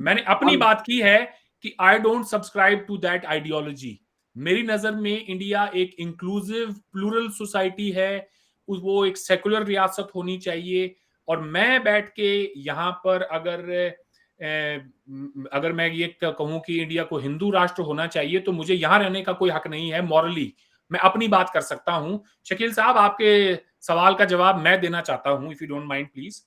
मैंने अपनी बात की है कि I don't subscribe to that ideology. मेरी नजर में इंडिया एक इंक्लूसिव प्लूरल सोसाइटी है, वो एक सेकुलर रियासत होनी चाहिए। और मैं बैठ के यहाँ पर अगर मैं ये कहूं कि इंडिया को हिंदू राष्ट्र होना चाहिए तो मुझे यहाँ रहने का कोई हक नहीं है। मॉरली मैं अपनी बात कर सकता हूं। शकील साहब, आपके सवाल का जवाब मैं देना चाहता हूं, if you don't mind please.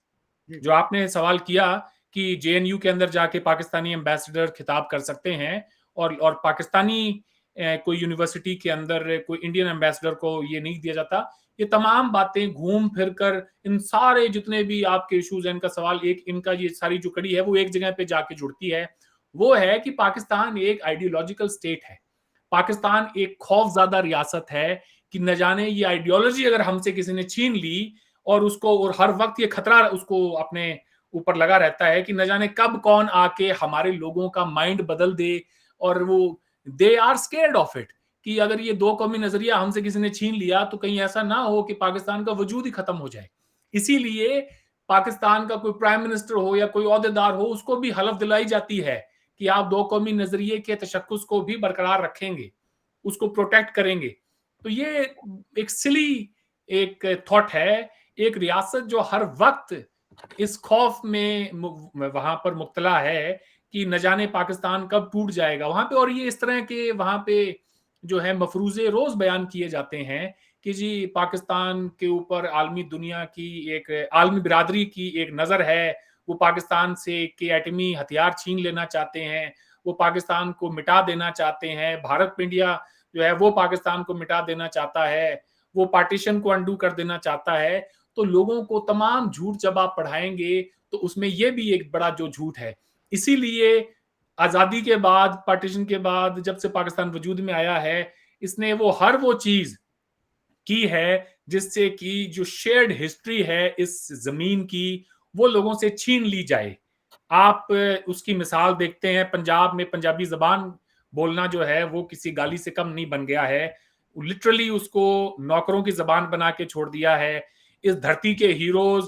जो आपने सवाल किया कि JNU के अंदर जाके पाकिस्तानी एम्बेसडर खिताब कर सकते हैं और पाकिस्तानी कोई यूनिवर्सिटी के अंदर कोई इंडियन एम्बेसडर को ये नहीं दिया जाता, ये तमाम बातें घूम फिर कर इन सारे जितने भी आपके इश्यूज हैं, इनका सवाल एक, इनका ये सारी जो कड़ी है वो एक जगह पे जाके जुड़ती है। वो है कि पाकिस्तान एक आइडियोलॉजिकल स्टेट है। पाकिस्तान एक खौफज़दा रियासत है कि न जाने ये आइडियोलॉजी अगर हमसे किसी ने छीन ली और उसको, और हर वक्त ये खतरा उसको अपने ऊपर लगा रहता है कि न जाने कब कौन आके हमारे लोगों का माइंड बदल दे। और वो they are scared of it कि अगर ये दो कौमी नजरिया हमसे किसी ने छीन लिया तो कहीं ऐसा ना हो कि पाकिस्तान का वजूद ही खत्म हो जाए। इसीलिए पाकिस्तान का कोई प्राइम मिनिस्टर हो या कोई ओहदेदार हो, उसको भी हलफ दिलाई जाती है कि आप दो कौमी नजरिए के तशक्कुस को भी बरकरार रखेंगे, उसको प्रोटेक्ट करेंगे। तो ये एक सिली एक थॉट है, एक रियासत जो हर वक्त इस खौफ में वहां पर मुब्तला है कि न जाने पाकिस्तान कब टूट जाएगा वहां पे। और ये इस तरह के वहां पे जो है मफरूजे रोज बयान किए जाते हैं कि जी पाकिस्तान के ऊपर आलमी दुनिया की एक आलमी बिरादरी की एक नजर है, वो पाकिस्तान से के एटमी हथियार छीन लेना चाहते हैं, वो पाकिस्तान को मिटा देना चाहते हैं, भारत इंडिया जो है वो पाकिस्तान को मिटा देना चाहता है, वो पार्टीशन को अंडू कर देना चाहता है। तो लोगों को तमाम झूठ जब आप पढ़ाएंगे तो उसमें ये भी एक बड़ा जो झूठ है। इसीलिए आजादी के बाद, पार्टीशन के बाद, जब से पाकिस्तान वजूद में आया है, इसने हर वो चीज की है जिससे कि जो शेयर्ड हिस्ट्री है इस जमीन की, वो लोगों से छीन ली जाए। आप उसकी मिसाल देखते हैं, पंजाब में पंजाबी जबान बोलना जो है वो किसी गाली से कम नहीं बन गया है। लिटरली उसको नौकरों की जबान बना के छोड़ दिया है। इस धरती के हीरोज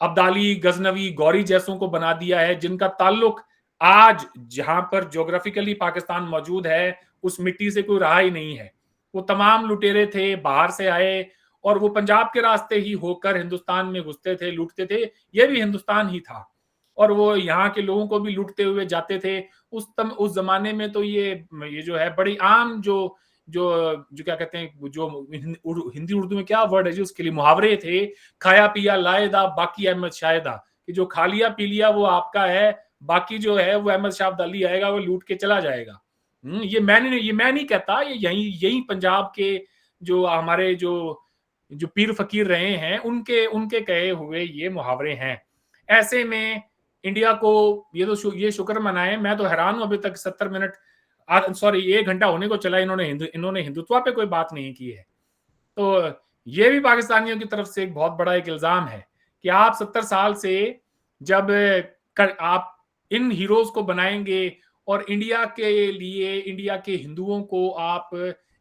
अब्दाली, गजनवी, गौरी जैसों को बना दिया है, जिनका ताल्लुक आज जहां पर ज्योग्राफिकली पाकिस्तान मौजूद है उस मिट्टी से कोई रहा ही नहीं है। वो तमाम लुटेरे थे, बाहर से आए और वो पंजाब के रास्ते ही होकर हिंदुस्तान में घुसते थे, लूटते थे। ये भी हिंदुस्तान ही था और वो यहाँ के लोगों को भी लूटते हुए जाते थे। उस जमाने में तो ये जो है बड़ी आम जो जो जो क्या कहते हैं, जो हिंदी उर्दू में क्या वर्ड है जी उसके लिए, मुहावरे थे, खाया पिया लाएदा बाकी अहमद शायदा, कि जो खा लिया पी लिया वो आपका है, बाकी जो है वो अहमद शाह अब्दाली आएगा, वो लूट के चला जाएगा। ये मैं नहीं कहता, ये यही पंजाब के जो हमारे जो पीर फकीर रहे हैं उनके कहे हुए ये मुहावरे हैं। ऐसे में इंडिया को ये शुक्र मनाए, मैं तो हैरान हूं, अभी तक 70 मिनट, सॉरी 1 घंटा होने को चला, इन्होंने हिंदुत्व पे कोई बात नहीं की है। तो ये भी पाकिस्तानियों की तरफ से एक बहुत बड़ा एक इल्जाम है कि आप 70 साल से जब आप इन हीरोज को बनाएंगे और इंडिया के लिए, इंडिया के हिंदुओं को आप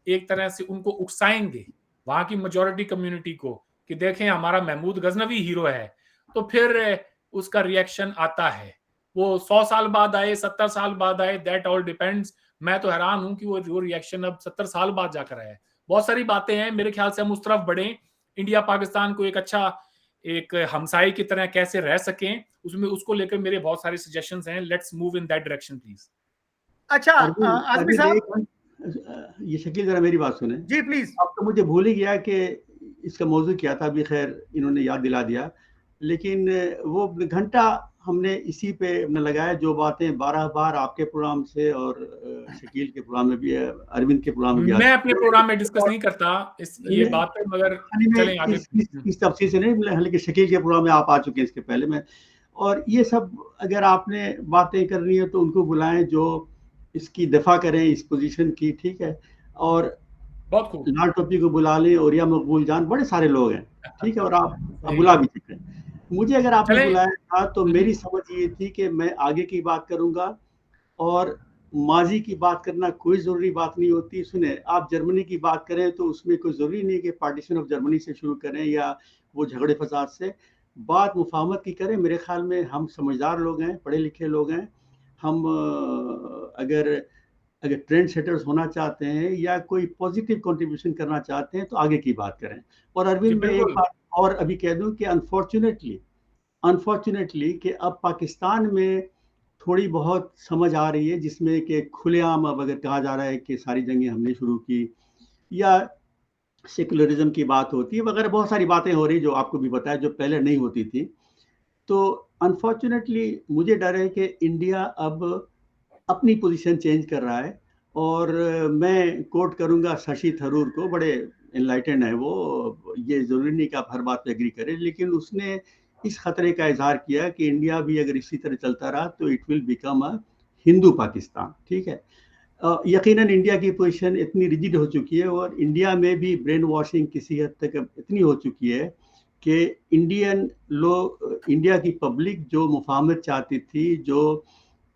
एक तरह से उनको उकसाएंगे, वहां की मेजॉरिटी कम्युनिटी को, कि देखें हमारा महमूद गजनवी हीरो है, तो फिर उसका रिएक्शन आता है। वो 100 साल बाद आए, 70 साल बाद आए, दैट ऑल डिपेंड्स। मैं तो हैरान हूं कि वो रिएक्शन अब 70 साल बाद जाकर आया है। बहुत सारी बातें हैं, मेरे ख्याल से हम उस तरफ बढ़े। इंडिया पाकिस्तान को एक अच्छा एक हमसाई की तरह कैसे रह सकें, उसमें उसको लेकर मेरे बहुत सारे सजेशंस हैं. Let's move in that direction please. अच्छा आजमी साहब, ये शकील जरा मेरी बात सुने जी प्लीज. अब तो मुझे भूल ही गया कि इसका मौजू क्या था, अभी खैर इन्होंने याद दिला दिया, लेकिन वो घंटा हमने इसी पे हमने लगाया जो बातें 12 बार आपके प्रोग्राम से और शकील के प्रोग्राम में भी, अरविंद के प्रोग्राम में भी मैं अपने प्रोग्राम में डिस्कस नहीं करता ये बात है, मगर चलें आगे. इस तफसील से नहीं, हालांकि शकील के प्रोग्राम में आप आ चुके हैं इसके पहले में, और ये सब अगर आपने बातें करनी है तो उनको बुलाएं जो इसकी दफा करें इस पोजीशन की, ठीक है. और बहुत खूब, लाल टोपी को बुला लें और या मकबूल जान, बड़े सारे लोग हैं, ठीक है, और आप बुला भी चुके हैं. मुझे अगर आपने बुलाया था तो मेरी समझ ये थी कि मैं आगे की बात करूंगा और माजी की बात करना कोई ज़रूरी बात नहीं होती. सुने, आप जर्मनी की बात करें तो उसमें कोई ज़रूरी नहीं कि पार्टीशन ऑफ जर्मनी से शुरू करें या वो झगड़े फसाद से. बात मुफाहमत की करें. मेरे ख्याल में हम समझदार लोग हैं, पढ़े लिखे लोग हैं. हम अगर ट्रेंड सेटर्स होना चाहते हैं या कोई पॉजिटिव कंट्रीब्यूशन करना चाहते हैं तो आगे की बात करें. और अरविंद, मैं एक बात और अभी कह दूं कि अनफॉर्चुनेटली कि अब पाकिस्तान में थोड़ी बहुत समझ आ रही है, जिसमें कि खुलेआम अब अगर कहा जा रहा है कि सारी जंगें हमने शुरू की या सेकुलरिज्म की बात होती है वगैरह, बहुत सारी बातें हो रही जो आपको भी पता है, जो पहले नहीं होती थी. तो अनफॉर्चुनेटली मुझे डर है कि इंडिया अब अपनी पोजीशन चेंज कर रहा है. और मैं कोट करूंगा शशि थरूर को, बड़े एनलाइटेंड है वो, ये ज़रूरी नहीं कि आप हर बात पे एग्री करें, लेकिन उसने इस खतरे का इजहार किया कि इंडिया भी अगर इसी तरह चलता रहा तो it will become a Hindu Pakistan, ठीक है. यकीनन इंडिया की पोजीशन इतनी रिजिड हो चुकी है और इंडिया में भी ब्रेन वॉशिंग किसी हद तक इतनी हो चुकी है कि इंडिया की पब्लिक जो मुफाहमत चाहती थी, जो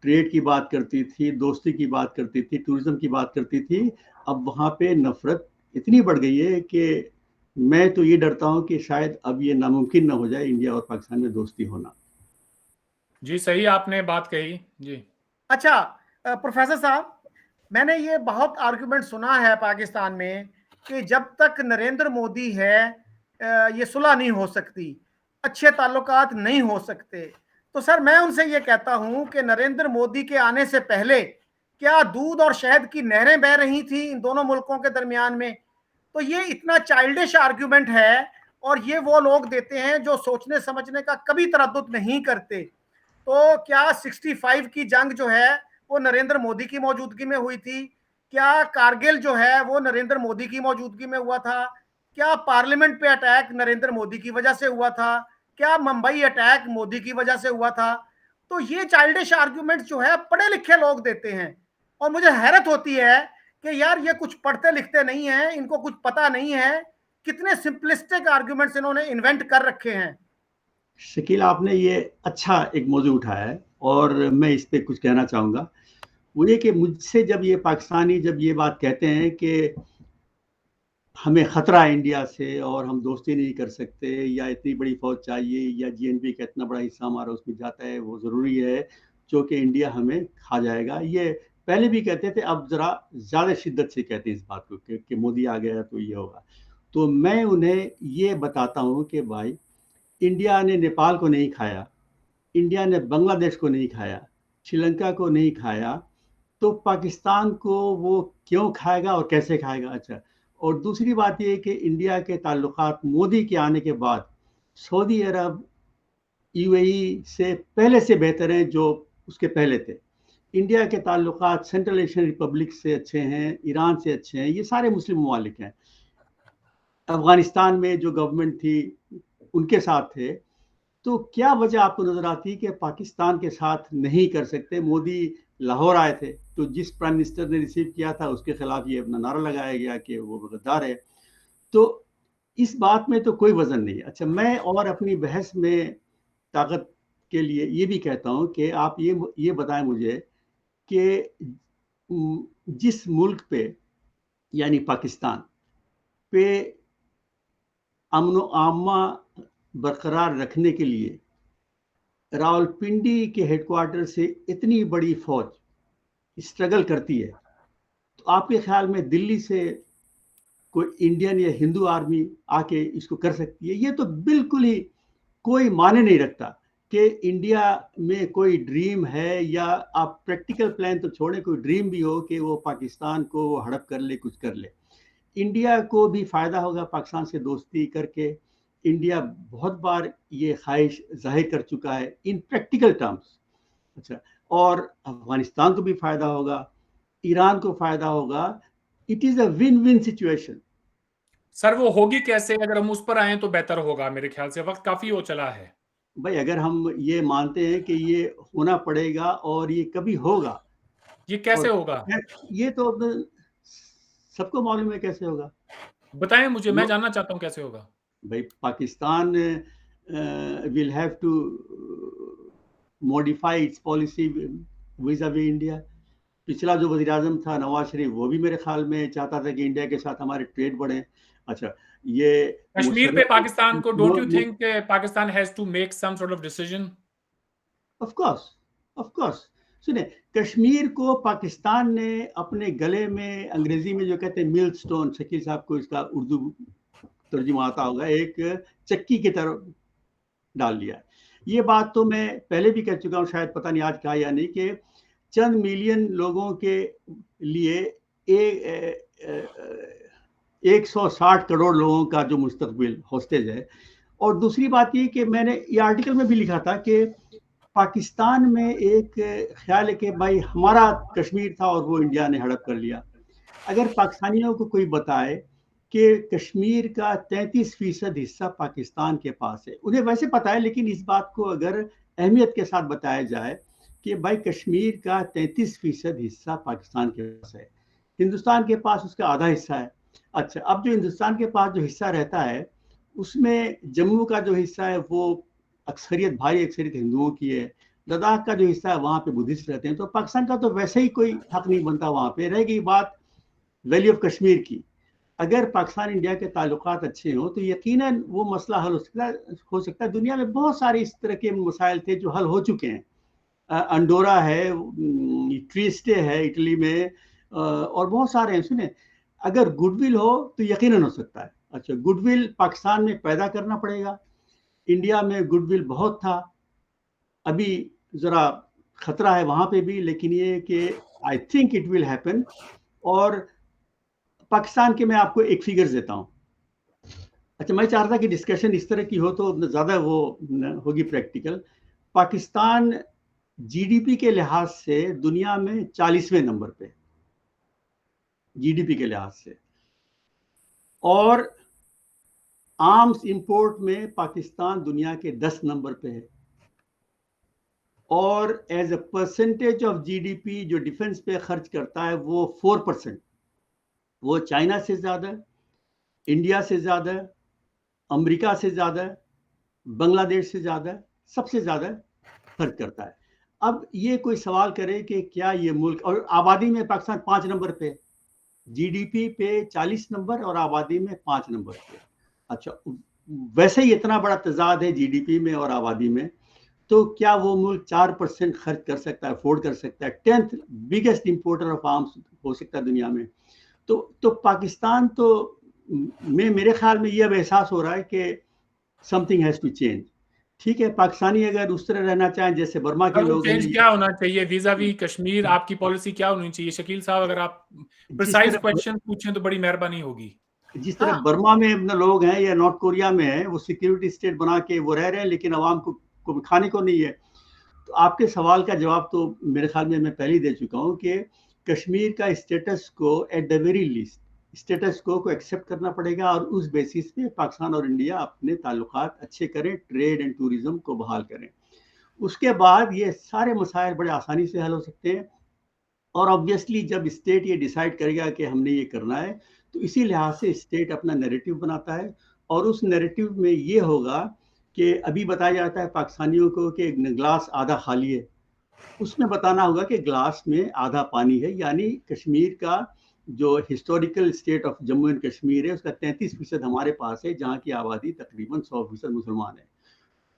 ट्रेड की बात करती थी, दोस्ती की बात करती थी, टूरिज्म की बात करती थी, अब वहाँ पे नफरत इतनी बढ़ गई है कि मैं तो ये डरता हूँ कि शायद अब ये नामुमकिन ना हो जाए इंडिया और पाकिस्तान में दोस्ती होना. जी सही आपने बात कही जी. अच्छा प्रोफेसर साहब, मैंने ये बहुत आर्गुमेंट सुना है पाकिस्तान में कि जब तक नरेंद्र मोदी है ये सुलह नहीं हो सकती, अच्छे ताल्लुकात नहीं हो सकते. तो सर मैं उनसे ये कहता हूं कि नरेंद्र मोदी के आने से पहले क्या दूध और शहद की नहरें बह रही थी इन दोनों मुल्कों के दरमियान में? तो ये इतना चाइल्डिश आर्गुमेंट है और ये वो लोग देते हैं जो सोचने समझने का कभी तरद्दुद नहीं करते. तो क्या 65 की जंग जो है वो नरेंद्र मोदी की मौजूदगी में हुई थी? क्या कारगिल जो है वो नरेंद्र मोदी की मौजूदगी में हुआ था? क्या पार्लियामेंट पे अटैक नरेंद्र मोदी की वजह से हुआ था? क्या मुंबई अटैक मोदी की वजह से हुआ था? तो ये चाइल्डिश आर्गुमेंट जो है पढ़े लिखे लोग देते हैं और मुझे हैरत होती है कि यार ये कुछ पढ़ते लिखते नहीं है, इनको कुछ पता नहीं है, कितने सिंपलिस्टिक आर्गुमेंट्स इन्होंने इन्वेंट कर रखे हैं. शकील, आपने ये अच्छा एक मौजू उठाया है और मैं इस पे कुछ कहना चाहूँगा. वो ये कि मुझसे जब ये पाकिस्तानी जब ये बात कहते हैं कि हमें ख़तरा है इंडिया से और हम दोस्ती नहीं कर सकते या इतनी बड़ी फ़ौज चाहिए या जीएनपी का इतना बड़ा हिस्सा हमारा उसमें जाता है, वो ज़रूरी है जो कि इंडिया हमें खा जाएगा, ये पहले भी कहते थे, अब ज़रा ज़्यादा शिद्दत से कहते हैं इस बात को कि मोदी आ गया तो ये होगा. तो मैं उन्हें ये बताता हूँ कि भाई, इंडिया ने नेपाल को नहीं खाया, इंडिया ने बांग्लादेश को नहीं खाया, श्रीलंका को नहीं खाया, तो पाकिस्तान को वो क्यों खाएगा और कैसे खाएगा? अच्छा, और दूसरी बात ये कि इंडिया के ताल्लुकात मोदी के आने के बाद सऊदी अरब, यूएई से पहले से बेहतर हैं जो उसके पहले थे. इंडिया के ताल्लुकात सेंट्रल एशियन रिपब्लिक से अच्छे हैं, ईरान से अच्छे हैं, ये सारे मुस्लिम ममालिक हैं. अफगानिस्तान में जो गवर्नमेंट थी उनके साथ थे. तो क्या वजह आपको नजर आती है कि पाकिस्तान के साथ नहीं कर सकते? मोदी लाहौर आए थे तो जिस प्राइम मिनिस्टर ने रिसीव किया था उसके खिलाफ ये अपना नारा लगाया गया कि वो गद्दार है. तो इस बात में तो कोई वजन नहीं है. अच्छा, मैं और अपनी बहस में ताकत के लिए ये भी कहता हूँ कि आप ये बताएं मुझे कि जिस मुल्क पे यानी पाकिस्तान पे अमन आमा बरकरार रखने के लिए रावलपिंडी के हेडक्वार्टर से इतनी बड़ी फौज स्ट्रगल करती है, तो आपके ख्याल में दिल्ली से कोई इंडियन या हिंदू आर्मी आके इसको कर सकती है, ये तो बिल्कुल ही कोई माने नहीं रखता कि इंडिया में कोई ड्रीम है, या आप प्रैक्टिकल प्लान तो छोड़े, कोई ड्रीम भी हो कि वो पाकिस्तान को हड़प कर ले, कुछ कर ले। इंडिया को भी फायदा होगा पाकिस्तान से दोस्ती करके। इंडिया बहुत बार ये ख्वाहिश जाहिर कर चुका है इन प्रैक्टिकल टर्म्स। अच्छा, और अफगानिस्तान को भी फायदा होगा, ईरान को फायदा होगा। It is a win win situation. Sir वो होगी कैसे? अगर हम उस पर आए तो बेहतर होगा, मेरे ख्याल से वक्त काफी हो चला है। भाई अगर हम ये मानते हैं कि ये होना पड़ेगा और ये कभी होगा, ये कैसे और होगा? ये तो सबको मालूम है कैसे होगा। बताएं मुझे, मैं जानना चाहता हूं कैसे होगा। भाई Pakistan will have to modify its policy vis a vis India. पिछला जो वज़ीर आज़म था नवाज शरीफ, वो भी मेरे ख्याल में चाहता था कि इंडिया के साथ हमारे ट्रेड बढ़े। अच्छा, ये कश्मीर पे पाकिस्तान को, डोंट यू वो think Pakistan has to make some sort of decision? Of course सुने, कश्मीर को पाकिस्तान ने अपने गले में, अंग्रेजी में जो कहते हैं मिलस्टोन, शकील साहब को इसका उर्दू तर्जुमा आता होगा, एक चक्की की तरह डाल लिया है। ये बात तो मैं पहले भी कह चुका हूँ, शायद पता नहीं आज कहा या नहीं, कि चंद मिलियन लोगों के लिए 160 करोड़ लोगों का जो मुस्तकबिल हॉस्टेज है। और दूसरी बात ये कि मैंने ये आर्टिकल में भी लिखा था कि पाकिस्तान में एक ख्याल है कि भाई हमारा कश्मीर था और वो इंडिया ने हड़प कर लिया। अगर पाकिस्तानियों को कोई बताए कि कश्मीर का 33% हिस्सा पाकिस्तान के पास है, उन्हें वैसे पता है, लेकिन इस बात को अगर अहमियत के साथ बताया जाए कि भाई कश्मीर का 33% हिस्सा पाकिस्तान के पास है, हिंदुस्तान के पास उसका आधा हिस्सा है। अच्छा, अब जो हिंदुस्तान के पास जो हिस्सा रहता है, उसमें जम्मू का जो हिस्सा है वो अक्सरियत, भारी अक्सरियत हिंदुओं की है। लद्दाख का जो हिस्सा है वहाँ पे बुद्धिस्ट रहते हैं, तो पाकिस्तान का तो वैसे ही कोई हक नहीं बनता वहाँ पे। रह गई बात वैली ऑफ कश्मीर की, अगर पाकिस्तान इंडिया के ताल्लुकात अच्छे हों तो यकीनन वो मसला हल हो सकता है। दुनिया में बहुत सारे इस तरह के मसाइल थे जो हल हो चुके हैं। अंडोरा है, ट्रिस्टे है इटली में, और बहुत सारे हैं। सुने, अगर गुडविल हो तो यकीनन हो सकता है। अच्छा, गुडविल पाकिस्तान में पैदा करना पड़ेगा। इंडिया में गुडविल बहुत था, अभी जरा खतरा है वहां पे भी, लेकिन ये कि I think it will happen. और पाकिस्तान के मैं आपको एक फिगर्स देता हूँ। अच्छा, मैं चाह रहा था कि डिस्कशन इस तरह की हो तो ज़्यादा वो होगी प्रैक्टिकल। पाकिस्तान जीडीपी के लिहाज से दुनिया में 40वें नंबर पे, जीडीपी के लिहाज से, और आर्म्स इंपोर्ट में पाकिस्तान दुनिया के 10 नंबर पे है। और as a percentage of GDP जो डिफेंस पे खर्च करता है वो 4%। वो चाइना से ज़्यादा, इंडिया से ज़्यादा, अमेरिका से ज़्यादा, बांग्लादेश से ज़्यादा, सबसे ज़्यादा खर्च करता है। अब ये कोई सवाल करे कि क्या ये मुल्क, और आबादी में पाकिस्तान 5 नंबर पे, जीडीपी पे 40 नंबर और आबादी में 5 नंबर पे। अच्छा, वैसे ही इतना बड़ा तजाद है जीडीपी में और आबादी में, तो क्या वो मुल्क 4% खर्च कर सकता है, अफोर्ड कर सकता है? 10th biggest importer of arms हो सकता है दुनिया में। तो पाकिस्तान तो मेरे ख्याल में ये अब एहसास हो रहा है कि समथिंग हैज टू चेंज। ठीक है, पाकिस्तानी अगर उस तरह रहना चाहें जैसे बर्मा के लोग हैं, चेंज क्या होना चाहिए वीज़ा-वी कश्मीर? आपकी पॉलिसी क्या होनी चाहिए? शकील साहब, अगर आप जिस प्रिसाइज तरह क्वेश्चन पूछें तो बड़ी मेहरबानी होगी। जिस तरह बर्मा में अपने लोग हैं या नॉर्थ कोरिया में है, वो सिक्योरिटी स्टेट बना के वो रह रहे हैं, लेकिन आवाम को खाने को नहीं है। तो आपके सवाल का जवाब तो मेरे ख्याल में मैं पहले ही दे चुका हूँ कि कश्मीर का स्टेटस को at the very least status को एक्सेप्ट करना पड़ेगा, और उस बेसिस पे पाकिस्तान और इंडिया अपने ताल्लुकात अच्छे करें, ट्रेड एंड टूरिज्म को बहाल करें। उसके बाद ये सारे मसाइल बड़े आसानी से हल हो सकते हैं। और ऑब्वियसली जब स्टेट ये डिसाइड करेगा कि हमने ये करना है, तो इसी लिहाज से स्टेट अपना नैरेटिव बनाता है, और उस नैरेटिव में ये होगा कि अभी बताया जाता है पाकिस्तानियों को कि ग्लास आधा खाली है, उसमें बताना होगा कि ग्लास में आधा पानी है। यानी कश्मीर का जो historical state of Jammu and Kashmir है, उसका 33% हमारे पास है, जहाँ की आबादी तकरीबन 100% मुसलमान है।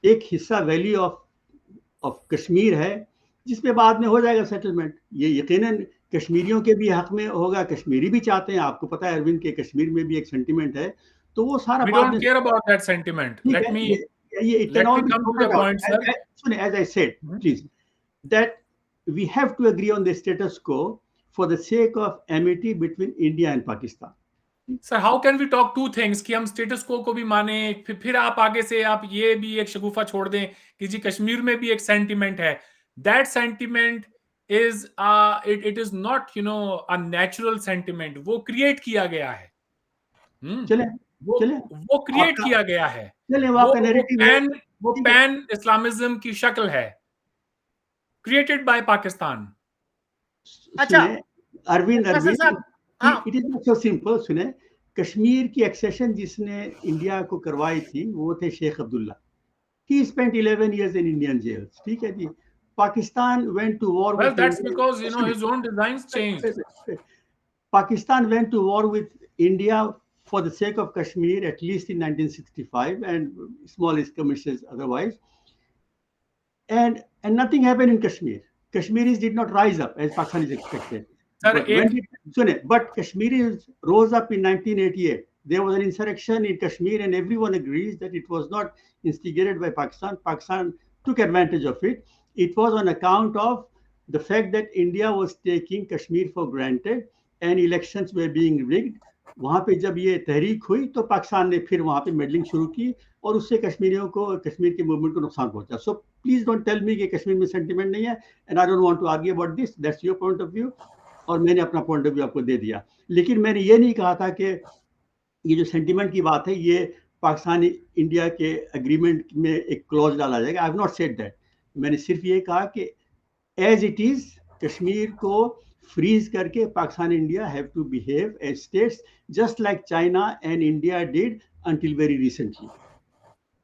एक हिस्सा वैली ऑफ कश्मीर है, जिसमें बाद में हो जाएगा सेटलमेंट। ये यकीनन कश्मीरियों के भी हक में होगा, कश्मीरी भी चाहते हैं, आपको पता है अरविंद के कश्मीर में भी एक सेंटिमेंट है, तो वो सारा We बाद don't में care about that sentiment. ठीक Let है, me ये it can all be come to the sorted out. point, sir. सुनिए, as I said, please, that we have to agree on the status quo for the sake of amity between India and Pakistan. Sir how can we talk two things कि हम स्टेटस को भी माने, फिर आप आगे से आप ये भी एक शगुफा छोड़ दें कि जी कश्मीर में भी एक सेंटिमेंट है. That sentiment is it is not a natural sentiment. वो क्रिएट किया गया है. चले वो क्रिएट किया गया है. चले वो पैन इस्लामिज्म की शक्ल है, क्रिएटेड बाय पाकिस्तान. अच्छा अरविंद हाँ. It is not so simple. सुने, कश्मीर की एक्सेशन जिसने इंडिया को करवाई थी वो थे Sheikh Abdullah. He spent 11 years in Indian jails. ठीक है जी. Pakistan went to war well with that's India. because his own designs changed. Pakistan went to war with India for the sake of Kashmir at least in 1965 and small skirmishes otherwise, and nothing happened in Kashmir. Kashmiris did not rise up as Pakistanis expected. But Kashmiris rose up in 1988. There was an insurrection in Kashmir and everyone agrees that it was not instigated by Pakistan. Pakistan took advantage of it. It was on account of the fact that India was taking Kashmir for granted and elections were being rigged. वहाँ पे जब ये तहरीक हुई तो पाकिस्तान ने फिर वहाँ पे मेडलिंग शुरू की और उससे कश्मीरियों को, कश्मीर के मूवमेंट को नुकसान पहुंचा. So please don't tell me कि कश्मीर में सेंटिमेंट नहीं है, and I don't want to argue about this. That's your point of view और मैंने अपना पॉइंट ऑफ व्यू आपको दे दिया. लेकिन मैंने ये नहीं कहा था कि ये जो सेंटिमेंट की बात है ये पाकिस्तानी इंडिया के एग्रीमेंट में एक क्लॉज डाला जाएगा. I have not said that. मैंने सिर्फ ये कहा कि एज इट इज कश्मीर को फ्रीज करके Pakistan India have to behave as states just like China and India did until very recently.